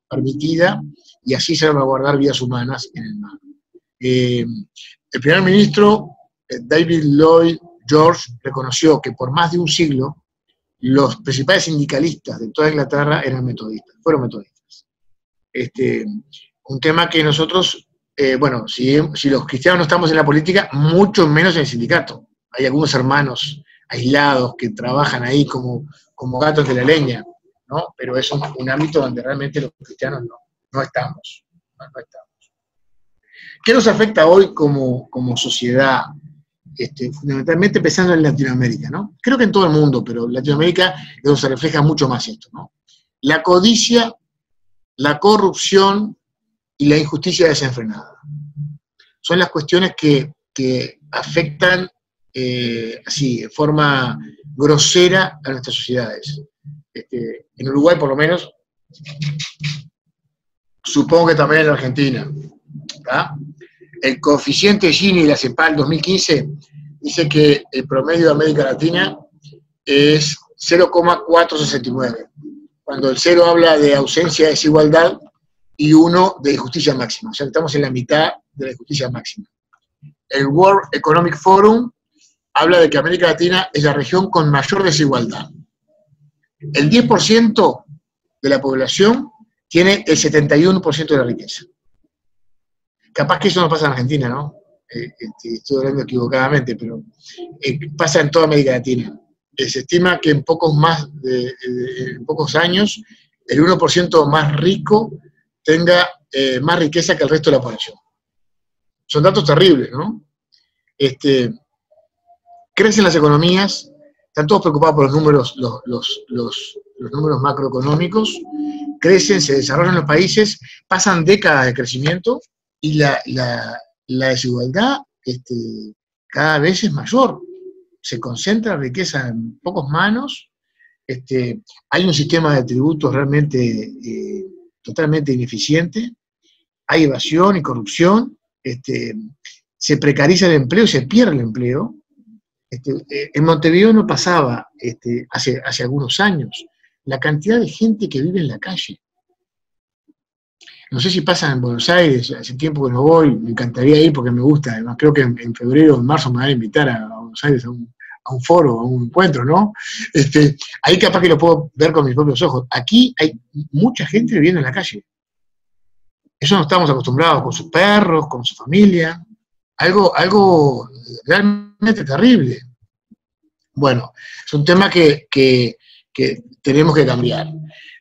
permitida, y así salvaguardar vidas humanas en el mar. El primer ministro, David Lloyd George, reconoció que por más de un siglo los principales sindicalistas de toda Inglaterra fueron metodistas. Un tema que nosotros, bueno, si los cristianos no estamos en la política, mucho menos en el sindicato. Hay algunos hermanos aislados que trabajan ahí como gatos de la leña, ¿no? Pero es un ámbito donde realmente los cristianos no estamos. ¿Qué nos afecta hoy como sociedad? Fundamentalmente pensando en Latinoamérica, ¿no? Creo que en todo el mundo, pero en Latinoamérica es donde se refleja mucho más esto, ¿no? La codicia, la corrupción y la injusticia desenfrenada. Son las cuestiones que afectan así, de forma grosera a nuestras sociedades. En Uruguay, por lo menos, supongo que también en Argentina, ¿tá? El coeficiente Gini de la CEPAL 2015 dice que el promedio de América Latina es 0,469, cuando el 0 habla de ausencia de desigualdad y 1 de justicia máxima. O sea, estamos en la mitad de la justicia máxima. El World Economic Forum habla de que América Latina es la región con mayor desigualdad. El 10% de la población tiene el 71% de la riqueza. Capaz que eso no pasa en Argentina, ¿no? Estoy hablando equivocadamente, pero pasa en toda América Latina. Se estima que en pocos años el 1% más rico tenga más riqueza que el resto de la población. Son datos terribles, ¿no? Crecen las economías, están todos preocupados por los números, los números macroeconómicos, crecen, se desarrollan los países, pasan décadas de crecimiento, y la desigualdad cada vez es mayor. Se concentra la riqueza en pocas manos, hay un sistema de tributos realmente totalmente ineficiente, hay evasión y corrupción, se precariza el empleo, se pierde el empleo. En Montevideo no pasaba hace algunos años la cantidad de gente que vive en la calle. No sé si pasa en Buenos Aires, hace tiempo que no voy, me encantaría ir porque me gusta, además creo que en febrero o en marzo me van a invitar a Buenos Aires a un foro, a un encuentro, ¿no? Ahí capaz que lo puedo ver con mis propios ojos. Aquí hay mucha gente viviendo en la calle. Eso no estamos acostumbrados, con sus perros, con su familia, algo realmente terrible. Bueno, es un tema que tenemos que cambiar.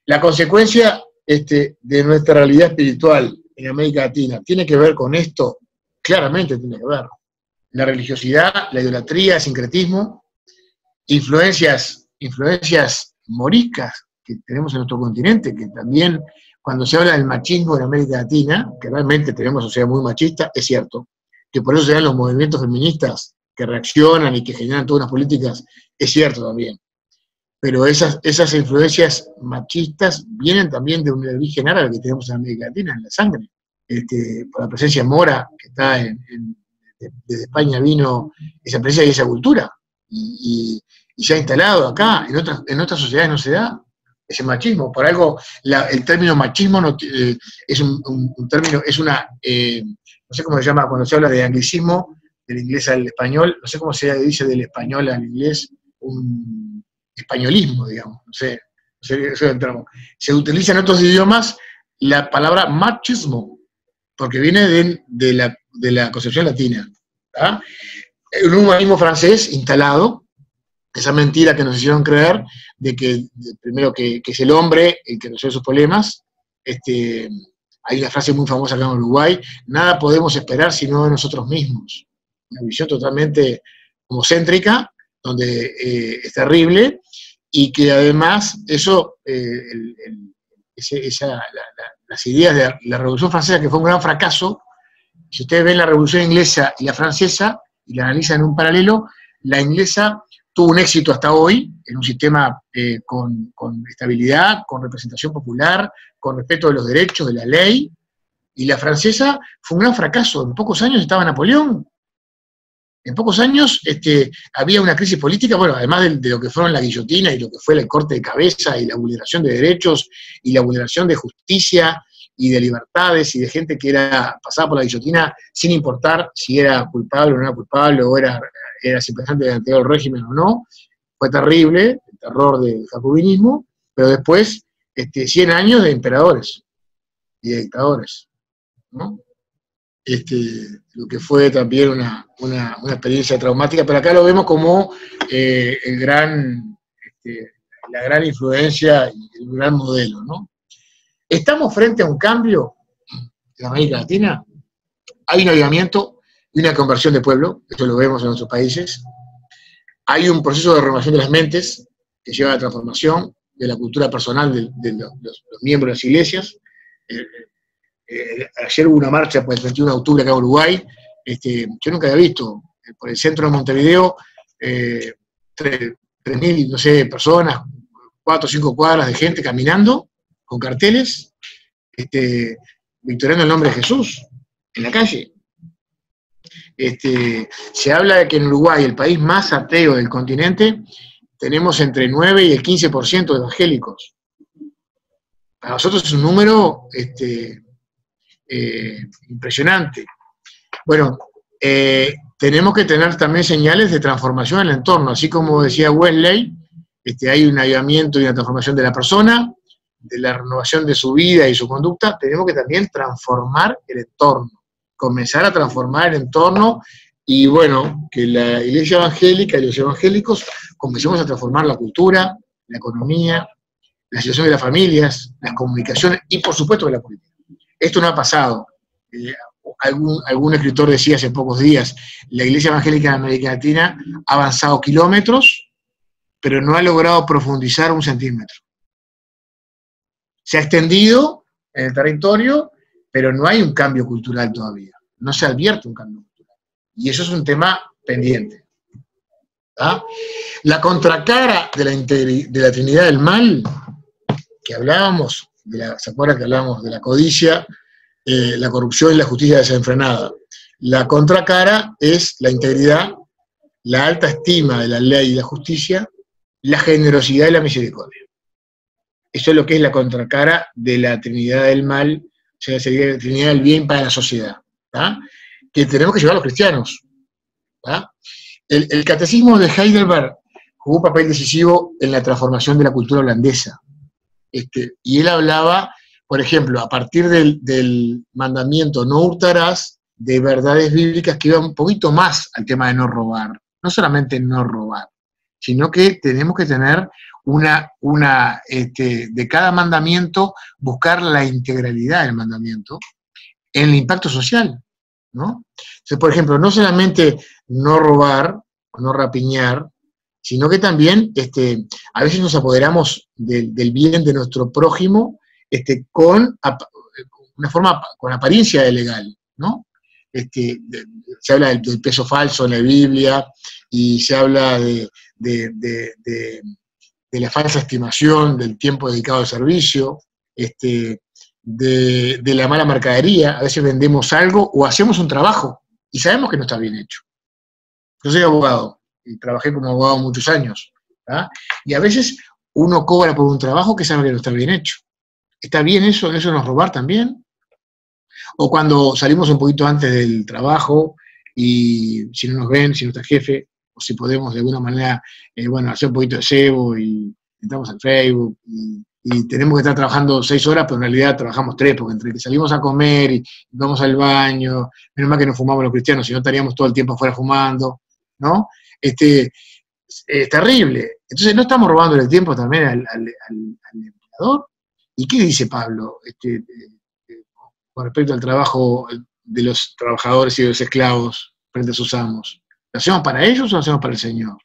La consecuencia de nuestra realidad espiritual en América Latina tiene que ver con esto, claramente tiene que ver. La religiosidad, la idolatría, el sincretismo, influencias moriscas que tenemos en nuestro continente, que también cuando se habla del machismo en América Latina, que realmente tenemos una sociedad muy machista, es cierto, que por eso se dan los movimientos feministas que reaccionan y que generan todas unas políticas, es cierto también. Pero esas influencias machistas vienen también de un origen árabe que tenemos en América Latina, en la sangre, por la presencia mora, que está desde España vino esa presencia y esa cultura, y se ha instalado acá, en otras sociedades no se da ese machismo. Por algo el término machismo es un término, no sé cómo se llama cuando se habla de anglicismo, del inglés al español, no sé cómo se dice del español al inglés, españolismo, digamos, no sé, se utiliza en otros idiomas la palabra machismo, porque viene de la concepción latina. ¿Tá? Un humanismo francés instalado, esa mentira que nos hicieron creer, de que primero que es el hombre el que resuelve sus problemas. Hay una frase muy famosa acá en Uruguay: nada podemos esperar sino de nosotros mismos. Una visión totalmente homocéntrica, donde es terrible, y que además eso, las ideas de la Revolución Francesa, que fue un gran fracaso. Si ustedes ven la Revolución Inglesa y la francesa, y la analizan en un paralelo, la inglesa tuvo un éxito hasta hoy, en un sistema con estabilidad, con representación popular, con respeto de los derechos, de la ley, y la francesa fue un gran fracaso. En pocos años estaba Napoleón. En pocos años había una crisis política, bueno, además de lo que fueron la guillotina y lo que fue el corte de cabeza y la vulneración de derechos y la vulneración de justicia y de libertades y de gente que pasaba por la guillotina sin importar si era culpable o no era culpable, o era simplemente del anterior régimen o no. Fue terrible, el terror del jacobinismo, pero después 100 años de emperadores y de dictadores, ¿no? Lo que fue también una experiencia traumática, pero acá lo vemos como la gran influencia y el gran modelo, ¿no? ¿Estamos frente a un cambio en América Latina? Hay un avivamiento y una conversión de pueblo, esto lo vemos en otros países. Hay un proceso de renovación de las mentes que lleva a la transformación de la cultura personal de los miembros de las iglesias. Ayer hubo una marcha por el 31 de octubre acá en Uruguay. Yo nunca había visto por el centro de Montevideo 3.000, no sé, personas, 4 o 5 cuadras de gente caminando con carteles, victoriando el nombre de Jesús en la calle. Se habla de que en Uruguay, el país más ateo del continente, tenemos entre 9 y el 15% de evangélicos. Para nosotros es un número impresionante. Bueno, tenemos que tener también señales de transformación en el entorno, así como decía Wesley, hay un avivamiento y una transformación de la persona, de la renovación de su vida y su conducta. Tenemos que también transformar el entorno, comenzar a transformar el entorno, y bueno, que la iglesia evangélica y los evangélicos comencemos a transformar la cultura, la economía, la situación de las familias, las comunicaciones y por supuesto de la política. Esto no ha pasado. Algún escritor decía hace pocos días: la iglesia evangélica en América Latina ha avanzado kilómetros, pero no ha logrado profundizar 1 centímetro. Se ha extendido en el territorio, pero no hay un cambio cultural todavía. No se advierte un cambio cultural. Y eso es un tema pendiente. ¿Ah? La contracara de la Trinidad del Mal, que hablábamos, ¿se acuerdan que hablábamos de la codicia, la corrupción y la justicia desenfrenada? La contracara es la integridad, la alta estima de la ley y la justicia, la generosidad y la misericordia. Eso es lo que es la contracara de la Trinidad del Mal, o sea, sería la Trinidad del Bien para la sociedad, ¿tá? Que tenemos que llevar a los cristianos. ¿Tá? El catecismo de Heidelberg jugó un papel decisivo en la transformación de la cultura holandesa. Y él hablaba, por ejemplo, a partir del mandamiento no hurtarás, de verdades bíblicas que iban un poquito más al tema de no robar. No solamente no robar, sino que tenemos que tener de cada mandamiento, buscar la integralidad del mandamiento en el impacto social, ¿no? Entonces, por ejemplo, no solamente no robar, no rapiñar, sino que también a veces nos apoderamos del bien de nuestro prójimo con apariencia de legal, ¿no? Se habla del peso falso en la Biblia, y se habla de la falsa estimación del tiempo dedicado al servicio, de la mala mercadería. A veces vendemos algo o hacemos un trabajo y sabemos que no está bien hecho. Yo soy abogado y trabajé como abogado muchos años, ¿tá? Y a veces uno cobra por un trabajo que sabe que no está bien hecho. ¿Está bien eso? ¿Eso no es robar también? O cuando salimos un poquito antes del trabajo y si no nos ven, si no está el jefe, o si podemos de alguna manera, bueno, hacer un poquito de cebo y entramos al Facebook y tenemos que estar trabajando 6 horas, pero en realidad trabajamos 3, porque entre que salimos a comer y vamos al baño, menos mal que no fumamos los cristianos, si no estaríamos todo el tiempo afuera fumando, ¿no? Es terrible. Entonces, ¿no estamos robándole el tiempo también al empleador? ¿Y qué dice Pablo con respecto al trabajo de los trabajadores y de los esclavos frente a sus amos? ¿Lo hacemos para ellos o lo hacemos para el Señor?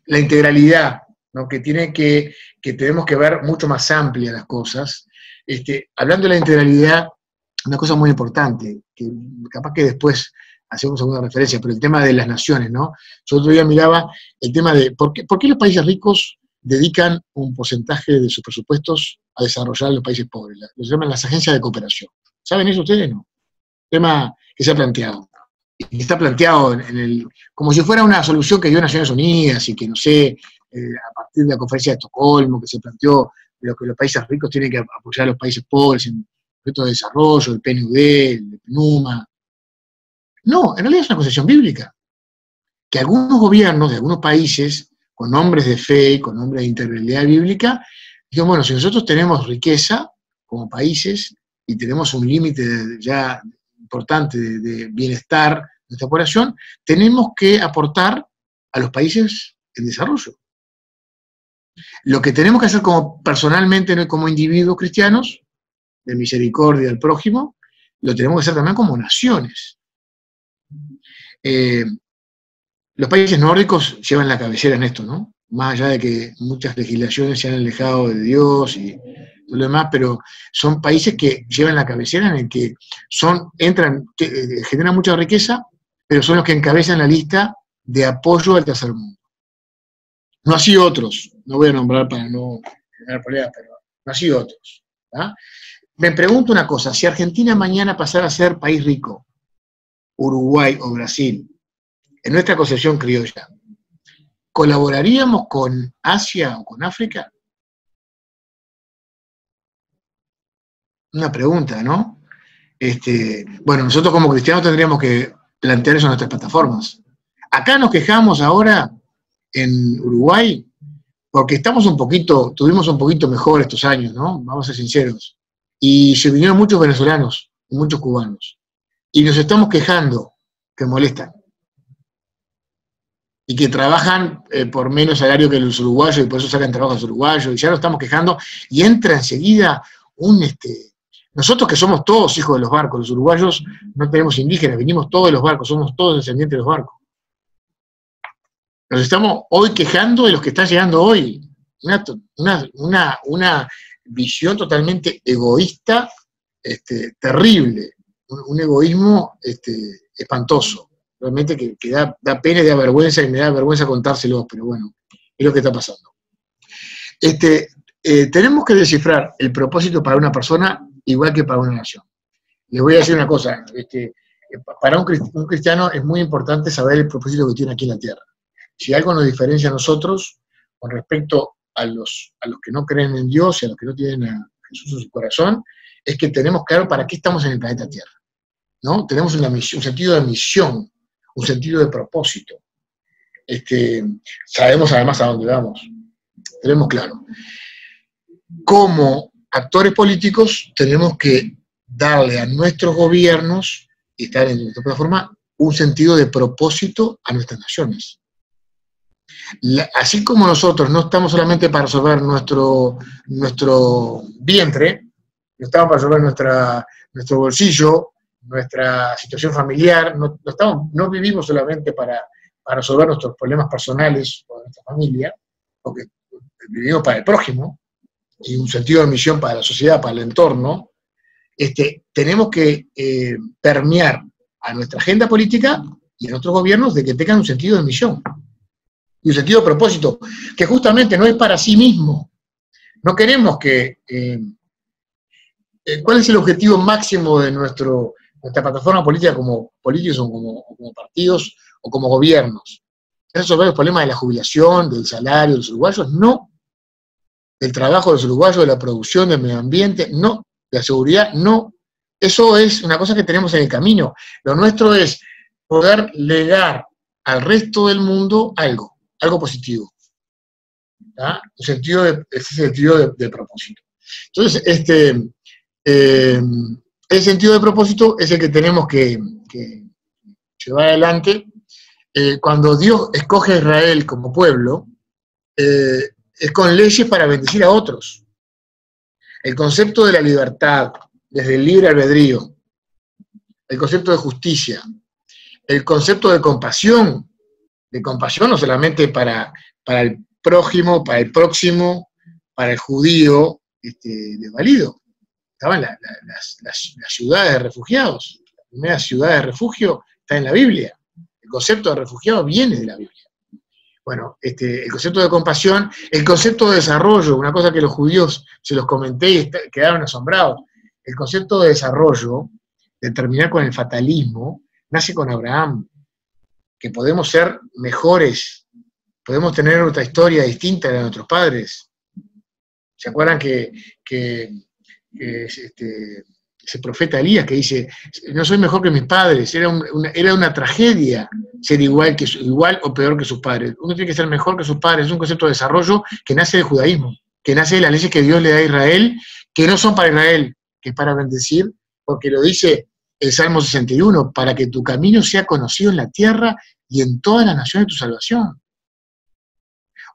La integralidad, ¿no? que tenemos que ver mucho más amplia las cosas. Hablando de la integralidad, una cosa muy importante, que capaz que después hacemos alguna referencia, pero el tema de las naciones, ¿no? Yo otro día miraba el tema de por qué los países ricos dedican un porcentaje de sus presupuestos a desarrollar a los países pobres. Lo llaman las agencias de cooperación. ¿Saben eso ustedes? No. Tema que se ha planteado. Y está planteado como si fuera una solución que dio Naciones Unidas y que, no sé, a partir de la conferencia de Estocolmo, que se planteó de que los países ricos tienen que apoyar a los países pobres en proyectos de desarrollo, el PNUD, el PNUMA. No, en realidad es una concepción bíblica. Que algunos gobiernos de algunos países, con nombres de fe y con nombres de integralidad bíblica, digan, bueno, si nosotros tenemos riqueza como países y tenemos un límite ya importante de bienestar de nuestra población, tenemos que aportar a los países en desarrollo. Lo que tenemos que hacer personalmente, como individuos cristianos, de misericordia al prójimo, lo tenemos que hacer también como naciones. Los países nórdicos llevan la cabecera en esto, ¿no? Más allá de que muchas legislaciones se han alejado de Dios y todo lo demás, pero son países que llevan la cabecera en el que generan mucha riqueza, pero son los que encabezan la lista de apoyo al tercer mundo. No así otros, no voy a nombrar para no tener problemas, pero no así otros. ¿Ah? Me pregunto una cosa, si Argentina mañana pasara a ser país rico, Uruguay o Brasil, en nuestra concepción criolla, ¿colaboraríamos con Asia o con África? Una pregunta, ¿no? Bueno, nosotros como cristianos tendríamos que plantear eso en nuestras plataformas. Acá nos quejamos ahora en Uruguay porque tuvimos un poquito mejor estos años, ¿no? Vamos a ser sinceros. Y se vinieron muchos venezolanos y muchos cubanos. Y nos estamos quejando que molestan. Y que trabajan por menos salario que los uruguayos y por eso sacan trabajo a los uruguayos. Y ya nos estamos quejando y entra enseguida nosotros que somos todos hijos de los barcos, los uruguayos no tenemos indígenas, venimos todos de los barcos, somos todos descendientes de los barcos. Nos estamos hoy quejando de los que están llegando hoy. Una visión totalmente egoísta, terrible, un egoísmo espantoso. Realmente que da pena y da vergüenza, y me da vergüenza contárselo, pero bueno, es lo que está pasando. Tenemos que descifrar el propósito para una persona igual que para una nación. Les voy a decir una cosa, para un cristiano es muy importante saber el propósito que tiene aquí en la tierra. Si algo nos diferencia a nosotros con respecto a los que no creen en Dios y a los que no tienen a Jesús en su corazón, es que tenemos claro para qué estamos en el planeta Tierra, ¿no? Tenemos un sentido de misión, un sentido de propósito. Sabemos además a dónde vamos, tenemos claro. Como actores políticos tenemos que darle a nuestros gobiernos, y estar en nuestra plataforma, un sentido de propósito a nuestras naciones. Así como nosotros no estamos solamente para resolver nuestro vientre, no estamos para resolver nuestro bolsillo, nuestra situación familiar, no vivimos solamente para resolver nuestros problemas personales o de nuestra familia, porque vivimos para el prójimo, y un sentido de misión para la sociedad, para el entorno. Tenemos que permear a nuestra agenda política y a nuestros gobiernos de que tengan un sentido de misión y un sentido de propósito, que justamente no es para sí mismo. No queremos que... ¿Cuál es el objetivo máximo de nuestra plataforma política como políticos o como partidos o como gobiernos? ¿Es resolver los problemas de la jubilación, del salario de los uruguayos? No. ¿Del trabajo de los uruguayos, de la producción, del medio ambiente? No. ¿De la seguridad? No. Eso es una cosa que tenemos en el camino. Lo nuestro es poder legar al resto del mundo algo positivo. ¿Tá? Ese sentido de propósito. Entonces, el sentido de propósito es el que tenemos que llevar adelante. Cuando Dios escoge a Israel como pueblo, es con leyes para bendecir a otros. El concepto de la libertad, desde el libre albedrío, el concepto de justicia, el concepto de compasión no solamente para el prójimo, para el próximo, para el judío desvalido. Estaban las ciudades de refugiados. La primera ciudad de refugio está en la Biblia. El concepto de refugiado viene de la Biblia. Bueno, el concepto de compasión, el concepto de desarrollo, una cosa que los judíos se los comenté y quedaron asombrados. El concepto de desarrollo, de terminar con el fatalismo, nace con Abraham, que podemos ser mejores, podemos tener otra historia distinta de nuestros padres. ¿Se acuerdan que ese profeta Elías que dice, no soy mejor que mis padres? Era una tragedia ser igual o peor que sus padres. Uno tiene que ser mejor que sus padres. Es un concepto de desarrollo que nace del judaísmo, que nace de las leyes que Dios le da a Israel, que no son para Israel, que es para bendecir, porque lo dice el Salmo 61, para que tu camino sea conocido en la tierra y en todas las naciones de tu salvación.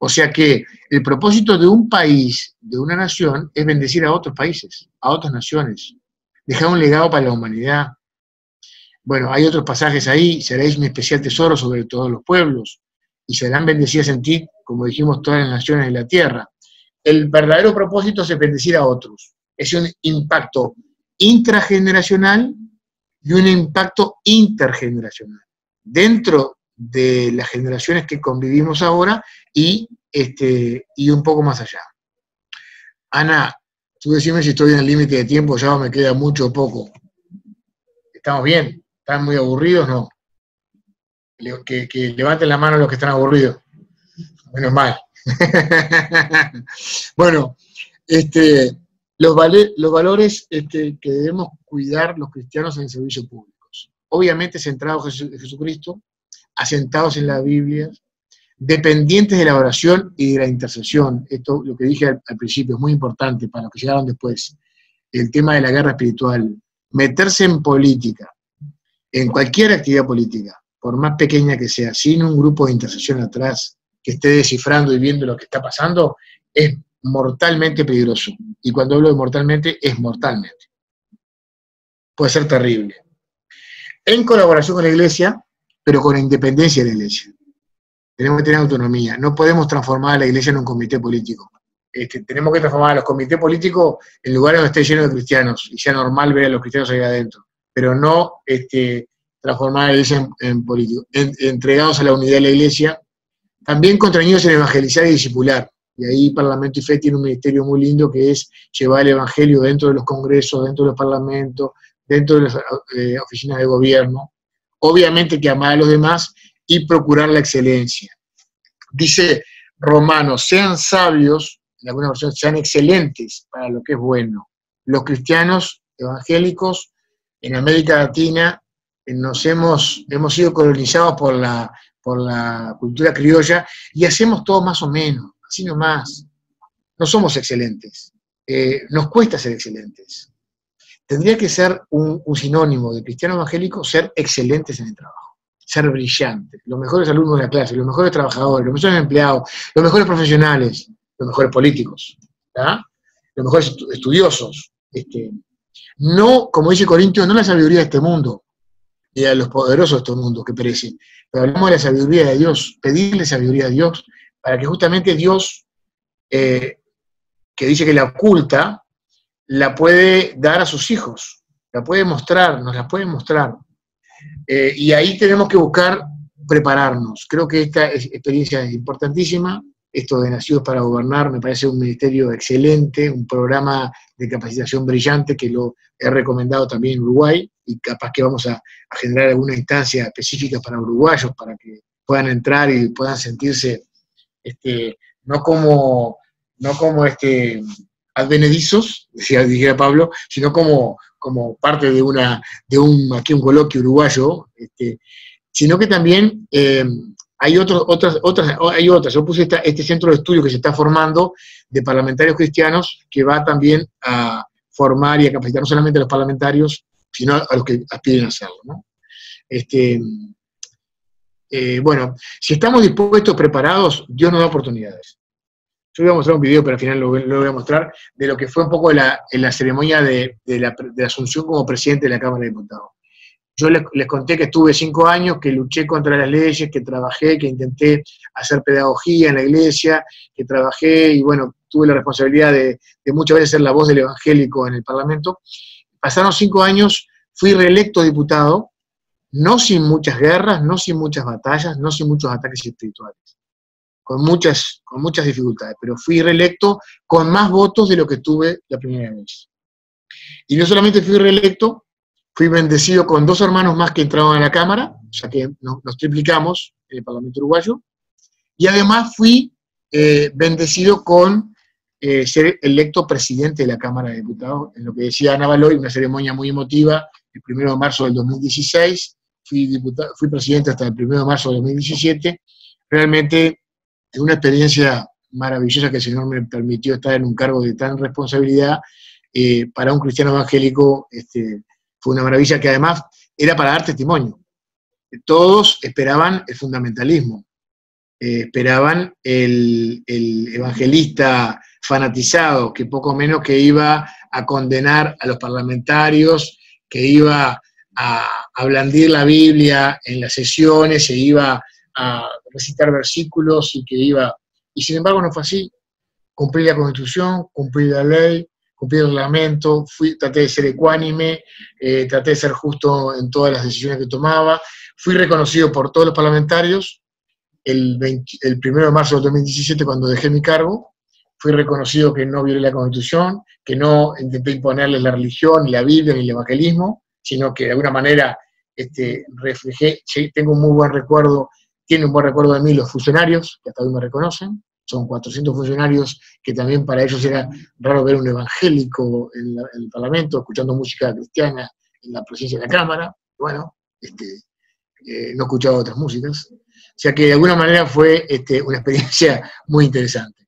O sea que el propósito de un país, de una nación, es bendecir a otros países, a otras naciones, dejar un legado para la humanidad. Bueno, hay otros pasajes ahí: seréis un especial tesoro sobre todos los pueblos, y serán bendecidas en ti, como dijimos, todas las naciones de la tierra. El verdadero propósito es bendecir a otros. Es un impacto intrageneracional y un impacto intergeneracional, dentro de las generaciones que convivimos ahora y un poco más allá. Ana, tú decime si estoy en el límite de tiempo, ya me queda mucho o poco. ¿Estamos bien? ¿Están muy aburridos? No. Que levanten la mano los que están aburridos. Menos mal. Bueno, los valores que debemos cuidar los cristianos en servicios públicos. Obviamente centrados en Jesucristo, asentados en la Biblia, dependientes de la oración y de la intercesión. Esto, lo que dije al principio, es muy importante para los que llegaron después. El tema de la guerra espiritual. Meterse en política, en cualquier actividad política, por más pequeña que sea, sin un grupo de intercesión atrás, que esté descifrando y viendo lo que está pasando, es mortalmente peligroso. Y cuando hablo de mortalmente, es mortalmente. Puede ser terrible. En colaboración con la Iglesia, pero con la independencia de la Iglesia. Tenemos que tener autonomía. No podemos transformar a la Iglesia en un comité político. Tenemos que transformar a los comités políticos en lugares donde esté lleno de cristianos, y sea normal ver a los cristianos ahí adentro, pero no transformar a la Iglesia en político. Entregados a la unidad de la Iglesia, también contrañidos en evangelizar y discipular. Y ahí Parlamento y Fe tiene un ministerio muy lindo, que es llevar el Evangelio dentro de los congresos, dentro de los parlamentos, dentro de las oficinas de gobierno. Obviamente que amar a los demás y procurar la excelencia. Dice Romanos, sean sabios, en alguna versión, sean excelentes para lo que es bueno. Los cristianos evangélicos en América Latina hemos sido colonizados por la cultura criolla, y hacemos todo más o menos, así nomás. No somos excelentes. Nos cuesta ser excelentes. Tendría que ser un sinónimo de cristiano evangélico ser excelentes en el trabajo, ser brillantes, los mejores alumnos de la clase, los mejores trabajadores, los mejores empleados, los mejores profesionales, los mejores políticos, ¿tá? Los mejores estudiosos. No, como dice Corintios, no la sabiduría de este mundo, y a los poderosos de este mundo que perecen, pero hablamos de la sabiduría de Dios, pedirle sabiduría a Dios, para que justamente Dios, que dice que la oculta, la puede dar a sus hijos, la puede mostrar, nos la puede mostrar. Y ahí tenemos que buscar prepararnos. Creo que esta experiencia es importantísima. Esto de Nacidos para Gobernar me parece un ministerio excelente, un programa de capacitación brillante que lo he recomendado también en Uruguay, y capaz que vamos a generar alguna instancia específica para uruguayos, para que puedan entrar y puedan sentirse no como advenedizos, dijera Pablo, sino como parte de un coloquio uruguayo, sino que también hay otras. Yo puse este centro de estudio que se está formando de parlamentarios cristianos que va también a formar y a capacitar no solamente a los parlamentarios, sino a los que aspiren a hacerlo, ¿no? Bueno, si estamos dispuestos, preparados, Dios nos da oportunidades. Yo voy a mostrar un video, pero al final lo voy a mostrar, de lo que fue un poco la ceremonia de la asunción como presidente de la Cámara de Diputados. Yo les conté que estuve 5 años, que luché contra las leyes, que trabajé, que intenté hacer pedagogía en la iglesia, que trabajé y bueno, tuve la responsabilidad de muchas veces ser la voz del evangélico en el Parlamento. Pasaron 5 años, fui reelecto diputado, no sin muchas guerras, no sin muchas batallas, no sin muchos ataques espirituales, con muchas dificultades, pero fui reelecto con más votos de lo que tuve la primera vez. Y no solamente fui reelecto, fui bendecido con 2 hermanos más que entraron a la Cámara, o sea que nos triplicamos en el Parlamento uruguayo, y además fui bendecido con ser electo presidente de la Cámara de Diputados, en lo que decía Ana Baloy, una ceremonia muy emotiva, el 1 de marzo del 2016, fui presidente hasta el 1 de marzo del 2017, realmente es una experiencia maravillosa que el Señor me permitió estar en un cargo de tan responsabilidad, para un cristiano evangélico, fue una maravilla que además era para dar testimonio. Todos esperaban el fundamentalismo, esperaban el evangelista fanatizado, que poco menos que iba a condenar a los parlamentarios, que iba a blandir la Biblia en las sesiones, se iba a recitar versículos y sin embargo no fue así. Cumplí la Constitución, cumplí la ley, cumplí el reglamento, traté de ser ecuánime, traté de ser justo en todas las decisiones que tomaba, fui reconocido por todos los parlamentarios. El 1 de marzo del 2017, cuando dejé mi cargo, fui reconocido que no violé la Constitución, que no intenté imponerles la religión, ni la Biblia, ni el evangelismo, sino que de alguna manera reflejé, tengo un muy buen recuerdo, tienen un buen recuerdo de mí los funcionarios, que hasta hoy me reconocen, son 400 funcionarios, que también para ellos era raro ver un evangélico en el Parlamento, escuchando música cristiana en la presencia de la Cámara, bueno, no escuchaba otras músicas, o sea que de alguna manera fue una experiencia muy interesante.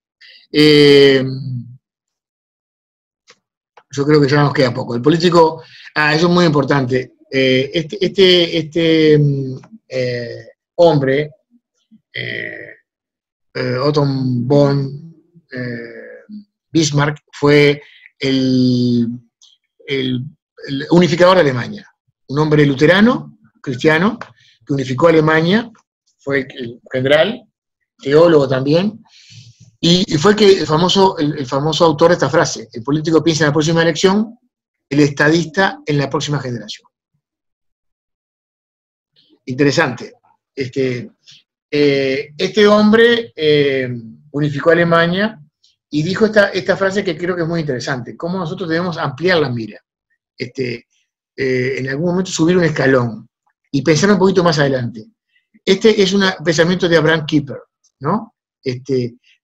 Yo creo que ya nos queda poco. El político, eso es muy importante. Hombre, Otto von Bismarck, fue el unificador de Alemania. Un hombre luterano, cristiano, que unificó Alemania, fue el general, teólogo también, y fue el famoso autor de esta frase: el político piensa en la próxima elección, el estadista en la próxima generación. Interesante. Este hombre unificó Alemania y dijo esta frase que creo que es muy interesante: cómo nosotros debemos ampliar la mira, en algún momento subir un escalón y pensar un poquito más adelante. Es un pensamiento de Abraham Kuyper, ¿no?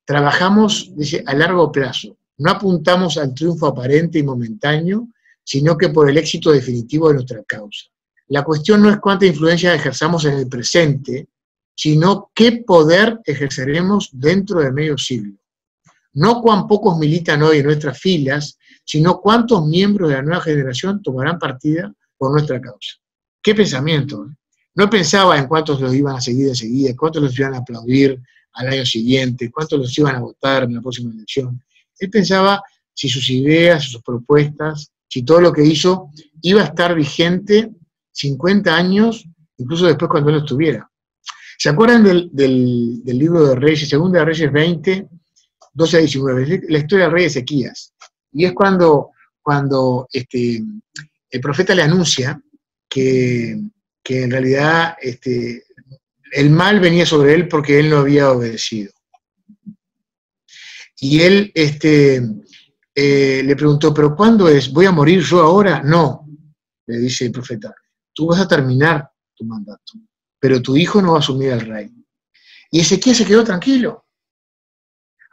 Trabajamos, dice, a largo plazo, no apuntamos al triunfo aparente y momentáneo, sino que por el éxito definitivo de nuestra causa. La cuestión no es cuánta influencia ejerzamos en el presente, sino qué poder ejerceremos dentro de medio siglo. No cuán pocos militan hoy en nuestras filas, sino cuántos miembros de la nueva generación tomarán partida por nuestra causa. ¡Qué pensamiento! No pensaba en cuántos los iban a seguir enseguida, cuántos los iban a aplaudir al año siguiente, cuántos los iban a votar en la próxima elección. Él pensaba si sus ideas, sus propuestas, si todo lo que hizo iba a estar vigente 50 años, incluso después cuando él no estuviera. ¿Se acuerdan del libro de Reyes, Segunda de Reyes 20, 12 a 19? La historia del rey Ezequías. Y es cuando el profeta le anuncia que en realidad el mal venía sobre él porque él no había obedecido. Y él le preguntó: ¿pero cuándo es? ¿Voy a morir yo ahora? No, le dice el profeta, tú vas a terminar tu mandato, pero tu hijo no va a asumir al rey. Y Ezequías se quedó tranquilo.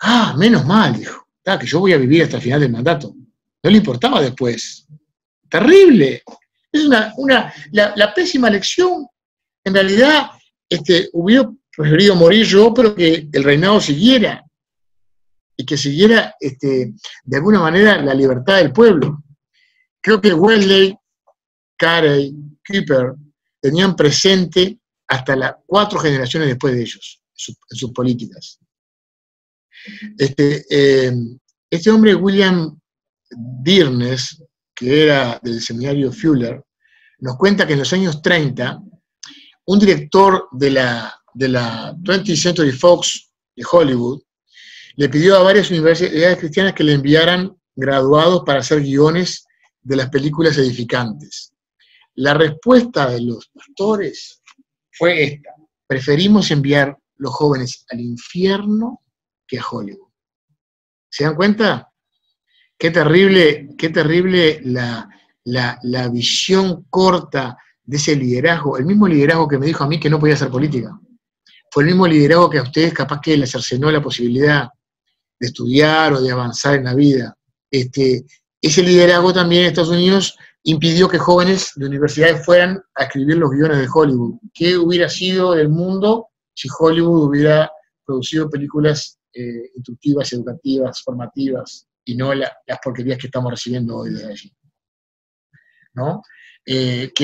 Ah, menos mal, dijo, que yo voy a vivir hasta el final del mandato. No le importaba después. Terrible. Es la pésima lección En realidad, hubiera preferido morir yo, pero que el reinado siguiera, y que siguiera, de alguna manera, la libertad del pueblo. Creo que Wesley, Carey, Cooper tenían presente hasta las 4 generaciones después de ellos, en sus políticas. Este hombre, William Dearness, que era del seminario Fuller, nos cuenta que en los años 30, un director de la 20th Century Fox de Hollywood le pidió a varias universidades cristianas que le enviaran graduados para hacer guiones de las películas edificantes. La respuesta de los pastores fue esta: preferimos enviar los jóvenes al infierno que a Hollywood. ¿Se dan cuenta? Qué terrible la visión corta de ese liderazgo, el mismo liderazgo que me dijo a mí que no podía hacer política. Fue el mismo liderazgo que a ustedes capaz que les cercenó la posibilidad de estudiar o de avanzar en la vida. Ese liderazgo también en Estados Unidos impidió que jóvenes de universidades fueran a escribir los guiones de Hollywood. ¿Qué hubiera sido del mundo si Hollywood hubiera producido películas instructivas, educativas, formativas, y no las porquerías que estamos recibiendo hoy desde allí? ¿No? Qué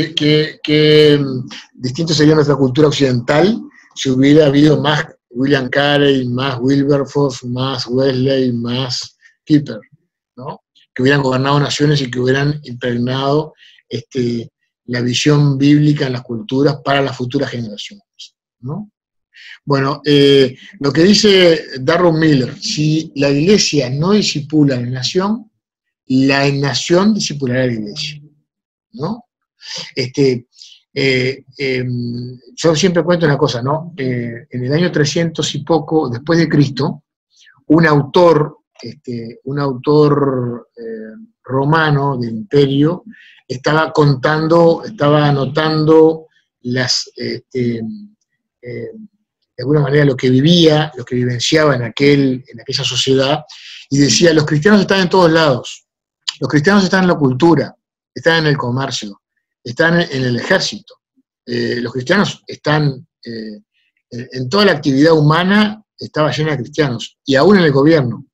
distinto sería nuestra cultura occidental si hubiera habido más William Carey, más Wilberforce, más Wesley, más Cooper, ¿no? Que hubieran gobernado naciones y que hubieran impregnado la visión bíblica en las culturas para las futuras generaciones, ¿no? Bueno, lo que dice Darrell Miller: si la iglesia no discipula a la nación discipulará a la iglesia, ¿no? Yo siempre cuento una cosa, ¿no? En el año 300 y poco después de Cristo, un autor romano del imperio estaba anotando de alguna manera lo que vivenciaba en aquella sociedad, y decía: los cristianos están en todos lados, los cristianos están en la cultura, están en el comercio, están en el ejército, los cristianos están en toda la actividad humana, estaba llena de cristianos, y aún en el gobierno.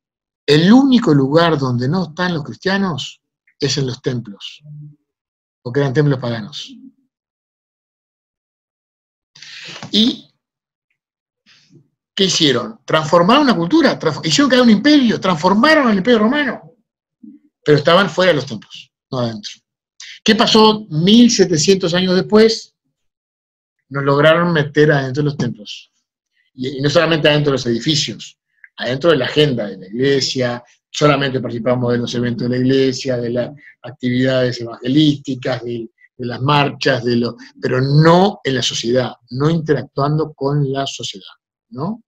El único lugar donde no están los cristianos es en los templos, porque eran templos paganos. ¿Y qué hicieron? Transformaron la cultura, hicieron caer un imperio, transformaron el imperio romano, pero estaban fuera de los templos, no adentro. ¿Qué pasó 1700 años después? Nos lograron meter adentro de los templos. Y no solamente adentro de los edificios, adentro de la agenda de la iglesia. Solamente participamos de los eventos de la iglesia, de las actividades evangelísticas, de las marchas, pero no en la sociedad, no interactuando con la sociedad, ¿no?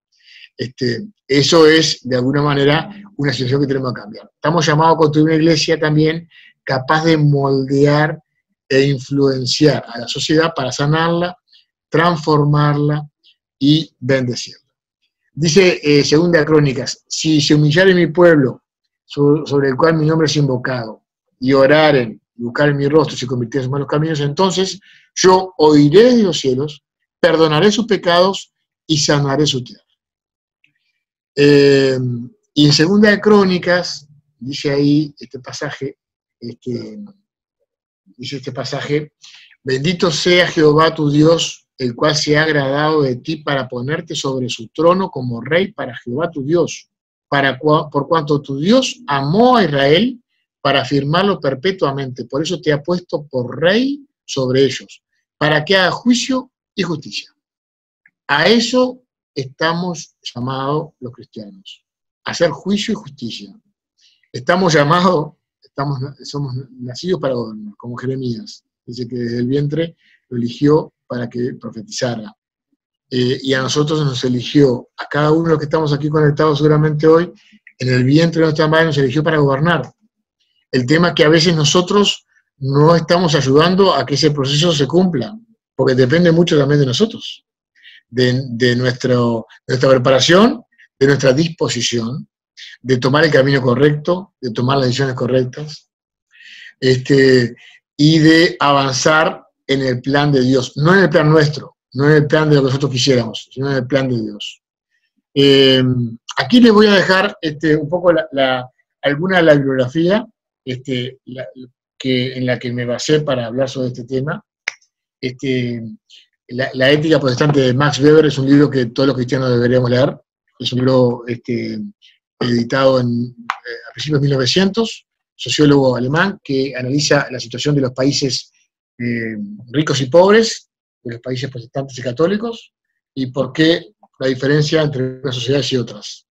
Eso es, de alguna manera, una situación que tenemos que cambiar. Estamos llamados a construir una iglesia también capaz de moldear e influenciar a la sociedad para sanarla, transformarla y bendecirla. Dice Segunda Crónicas: si se humillare mi pueblo, sobre el cual mi nombre es invocado, y oraren, y buscaren mi rostro, y se convirtieren en malos caminos, entonces yo oiré desde los cielos, perdonaré sus pecados y sanaré su tierra. Y en Segunda de Crónicas, dice ahí este pasaje, bendito sea Jehová tu Dios, el cual se ha agradado de ti para ponerte sobre su trono como rey para Jehová tu Dios, por cuanto tu Dios amó a Israel para afirmarlo perpetuamente, por eso te ha puesto por rey sobre ellos, para que haga juicio y justicia. A eso estamos llamados los cristianos, a hacer juicio y justicia. Estamos llamados, somos nacidos para gobernar, como Jeremías, dice que desde el vientre lo eligió para que profetizara. Y a nosotros nos eligió, a cada uno de los que estamos aquí conectados seguramente hoy, en el vientre de nuestra madre nos eligió para gobernar. El tema es que a veces nosotros no estamos ayudando a que ese proceso se cumpla, porque depende mucho también de nosotros, de nuestra preparación, de nuestra disposición, de tomar el camino correcto, de tomar las decisiones correctas, y de avanzar en el plan de Dios, no en el plan nuestro, no en el plan de lo que nosotros quisiéramos, sino en el plan de Dios. Aquí les voy a dejar un poco alguna de la bibliografía en la que me basé para hablar sobre este tema. La ética protestante de Max Weber es un libro que todos los cristianos deberíamos leer. Es un libro editado a principios de 1900, sociólogo alemán, que analiza la situación de los países ricos y pobres, de los países protestantes y católicos, y por qué la diferencia entre unas sociedades y otras.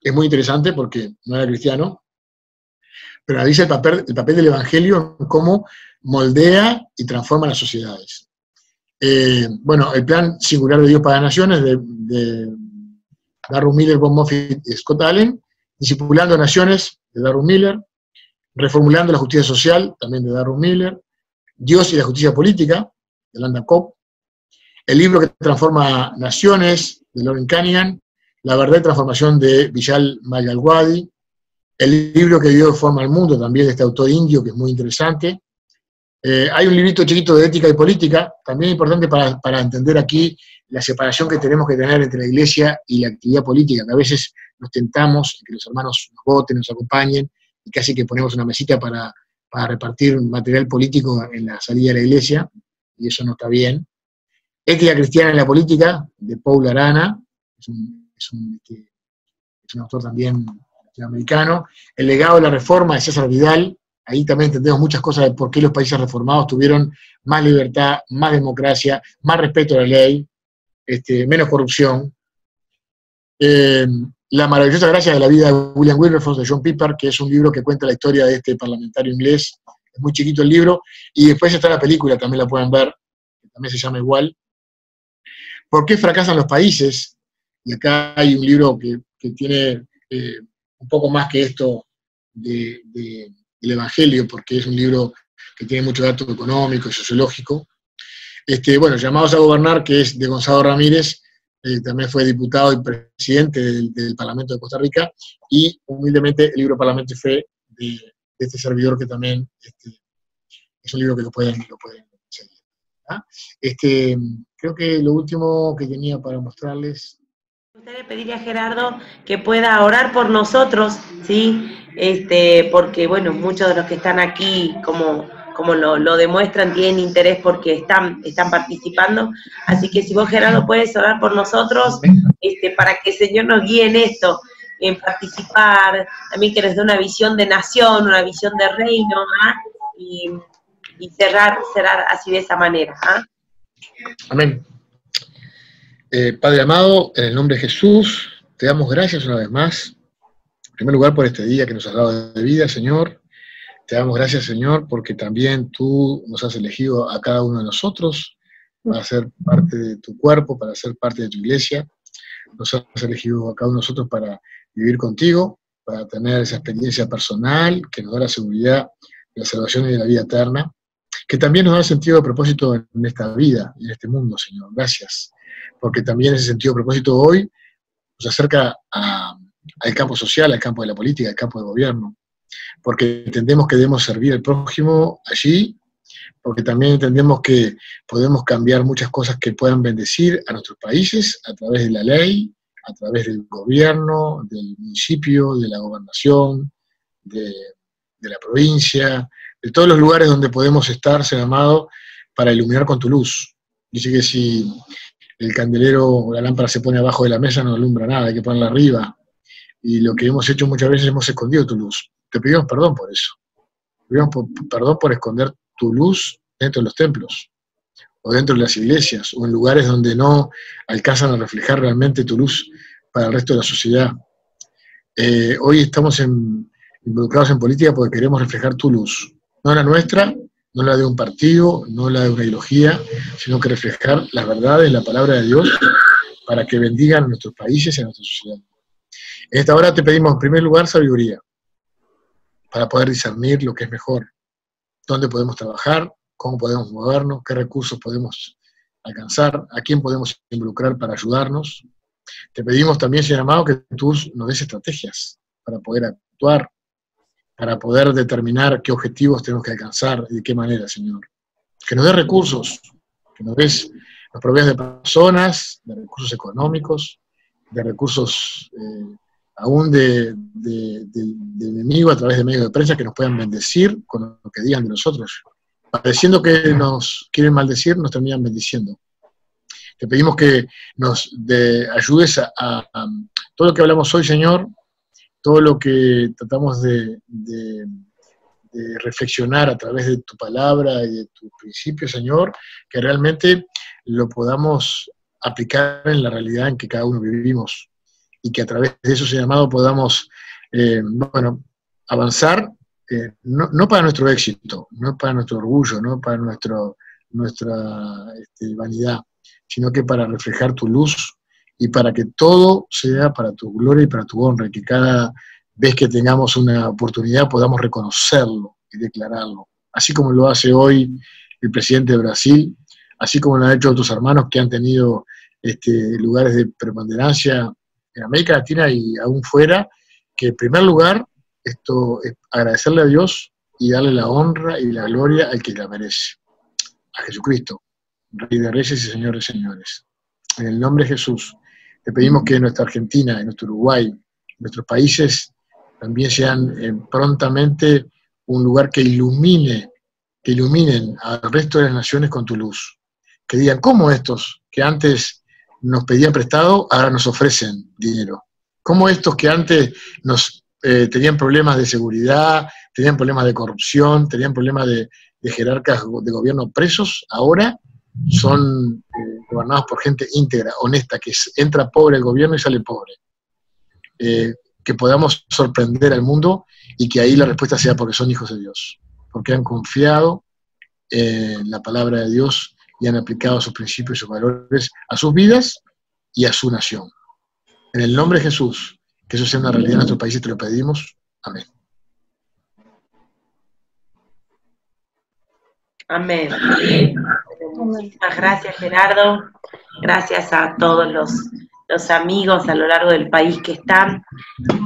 Es muy interesante porque no era cristiano, pero analiza el papel del Evangelio en cómo moldea y transforma las sociedades. Bueno, el plan singular de Dios para las naciones de Darrell Miller, Bob Moffitt y Scott Allen, Discipulando naciones de Darrell Miller, Reformulando la justicia social, también de Darrell Miller, Dios y la justicia política, de Landa Cobb, El libro que transforma naciones, de Loren Cunningham, La verdad y transformación, de Vishal Mayalwadi, el libro que dio forma al mundo, también de este autor indio, que es muy interesante. Hay un librito chiquito de ética y política, también importante para entender aquí la separación que tenemos que tener entre la iglesia y la actividad política, que a veces nos tentamos que los hermanos nos voten, nos acompañen, y casi que ponemos una mesita para repartir material político en la salida de la iglesia, y eso no está bien. Ética cristiana en la política, de Paul Arana, es un autor también latinoamericano. El legado de la reforma, de César Vidal. Ahí también entendemos muchas cosas de por qué los países reformados tuvieron más libertad, más democracia, más respeto a la ley, menos corrupción. La maravillosa gracia de la vida de William Wilberforce, de John Piper, que es un libro que cuenta la historia de este parlamentario inglés. Es muy chiquito el libro. Y después está la película, también la pueden ver, que también se llama igual. ¿Por qué fracasan los países? Y acá hay un libro que tiene un poco más que esto del Evangelio, porque es un libro que tiene mucho dato económico y sociológico. Bueno, Llamados a Gobernar, que es de Gonzalo Ramírez, también fue diputado y presidente del Parlamento de Costa Rica, y humildemente el libro Parlamento y Fe de este servidor, que también es un libro que lo pueden seguir. ¿Ah? Creo que lo último que tenía para mostrarles. Me gustaría pedirle a Gerardo que pueda orar por nosotros, ¿sí? Porque, bueno, muchos de los que están aquí, como lo demuestran, tienen interés porque están participando. Así que si vos, Gerardo, puedes orar por nosotros, para que el Señor nos guíe en esto, en participar, también que nos dé una visión de nación, una visión de reino, ¿ah? Y cerrar así de esa manera. ¿Ah? Amén. Padre amado, en el nombre de Jesús, te damos gracias una vez más, en primer lugar por este día que nos has dado de vida, Señor. Te damos gracias, Señor, porque también tú nos has elegido a cada uno de nosotros para ser parte de tu cuerpo, para ser parte de tu iglesia. Nos has elegido a cada uno de nosotros para vivir contigo, para tener esa experiencia personal que nos da la seguridad de la salvación y de la vida eterna, que también nos da sentido de propósito en esta vida y en este mundo, Señor. Gracias, porque también ese sentido de propósito hoy nos acerca al campo social, al campo de la política, al campo de gobierno, porque entendemos que debemos servir al prójimo allí, porque también entendemos que podemos cambiar muchas cosas que puedan bendecir a nuestros países a través de la ley, a través del gobierno, del municipio, de la gobernación, de la provincia, de todos los lugares donde podemos estar, Señor amado, para iluminar con tu luz. Dice que si el candelero o la lámpara se pone abajo de la mesa no alumbra nada, hay que ponerla arriba. Y lo que hemos hecho muchas veces, hemos escondido tu luz. Te pedimos perdón por eso. Te pedimos perdón por esconder tu luz dentro de los templos, o dentro de las iglesias, o en lugares donde no alcanzan a reflejar realmente tu luz para el resto de la sociedad. Hoy estamos involucrados en política porque queremos reflejar tu luz. No la nuestra, no la de un partido, no la de una ideología, sino que reflejar las verdades, la palabra de Dios, para que bendigan a nuestros países y a nuestra sociedad. En esta hora te pedimos, en primer lugar, sabiduría, para poder discernir lo que es mejor, dónde podemos trabajar, cómo podemos movernos, qué recursos podemos alcanzar, a quién podemos involucrar para ayudarnos. Te pedimos también, Señor amado, que tú nos des estrategias para poder actuar, para poder determinar qué objetivos tenemos que alcanzar y de qué manera, Señor. Que nos des recursos, que nos des nos proveas de personas, de recursos económicos, de recursos aún de enemigo a través de medios de prensa que nos puedan bendecir con lo que digan de nosotros. Pareciendo que nos quieren maldecir, nos terminan bendiciendo. Te pedimos que nos ayudes a todo lo que hablamos hoy, Señor, todo lo que tratamos de reflexionar a través de tu palabra y de tus principios, Señor, que realmente lo podamos aplicar en la realidad en que cada uno vivimos y que a través de eso, Señor amado, podamos, avanzar, no para nuestro éxito, no para nuestro orgullo, no para nuestra vanidad, sino que para reflejar tu luz y para que todo sea para tu gloria y para tu honra, y que cada vez que tengamos una oportunidad podamos reconocerlo y declararlo, así como lo hace hoy el presidente de Brasil, así como lo han hecho otros hermanos que han tenido lugares de preponderancia en América Latina y aún fuera, que en primer lugar esto es agradecerle a Dios y darle la honra y la gloria al que la merece, a Jesucristo, Rey de Reyes y Señor de Señores. En el nombre de Jesús, te pedimos que nuestra Argentina, nuestro Uruguay, nuestros países también sean prontamente un lugar que iluminen al resto de las naciones con tu luz. Que digan, ¿cómo estos que antes nos pedían prestado, ahora nos ofrecen dinero? ¿Cómo estos que antes tenían problemas de seguridad, tenían problemas de corrupción, tenían problemas de jerarcas de gobierno presos, ahora son gobernados por gente íntegra, honesta, que entra pobre al gobierno y sale pobre? Que podamos sorprender al mundo y que ahí la respuesta sea porque son hijos de Dios, porque han confiado en la palabra de Dios y han aplicado sus principios y sus valores a sus vidas y a su nación. En el nombre de Jesús, que eso sea una realidad en nuestro país y te lo pedimos. Amén. Amén. Muchísimas gracias, Gerardo. Gracias a todos los amigos a lo largo del país que están.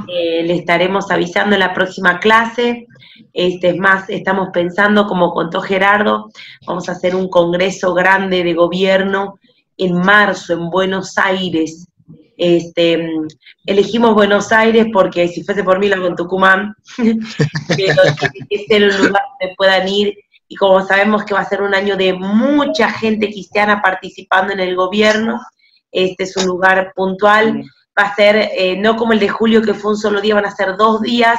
Le estaremos avisando en la próxima clase. Es más, estamos pensando, como contó Gerardo, vamos a hacer un congreso grande de gobierno en marzo en Buenos Aires. Elegimos Buenos Aires porque si fuese por mí lo hago en Tucumán, pero tiene que ser un lugar donde puedan ir, y como sabemos que va a ser un año de mucha gente cristiana participando en el gobierno, este es un lugar puntual, va a ser no como el de julio que fue un solo día, van a ser 2 días,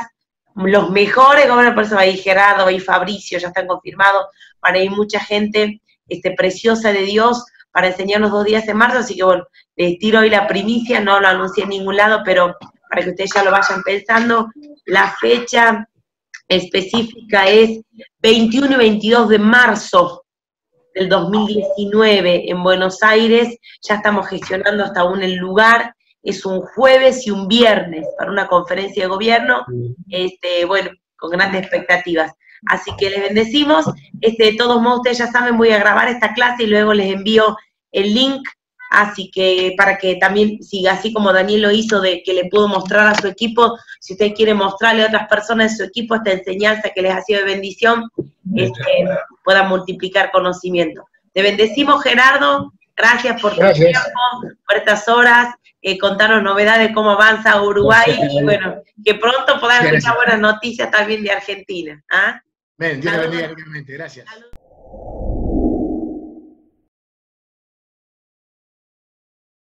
los mejores gobiernos, por eso va a ir Gerardo, va a ir Fabricio, ya están confirmados, van a ir mucha gente preciosa de Dios para enseñarnos 2 días en marzo, así que bueno, les tiro hoy la primicia, no lo anuncié en ningún lado, pero para que ustedes ya lo vayan pensando, la fecha específica es 21 y 22 de marzo del 2019 en Buenos Aires, ya estamos gestionando hasta aún el lugar, es un jueves y un viernes para una conferencia de gobierno, bueno, con grandes expectativas. Así que les bendecimos, de todos modos ustedes ya saben, voy a grabar esta clase y luego les envío el link, así que para que también siga, así como Daniel lo hizo, de que le pudo mostrar a su equipo, si usted quiere mostrarle a otras personas de su equipo esta enseñanza que les ha sido de bendición, puedan multiplicar conocimiento. Te bendecimos, Gerardo, gracias por tu tiempo, por estas horas, contarnos novedades de cómo avanza Uruguay, y bueno, que pronto podamos escuchar buenas noticias también de Argentina. Dios te bendiga, gracias.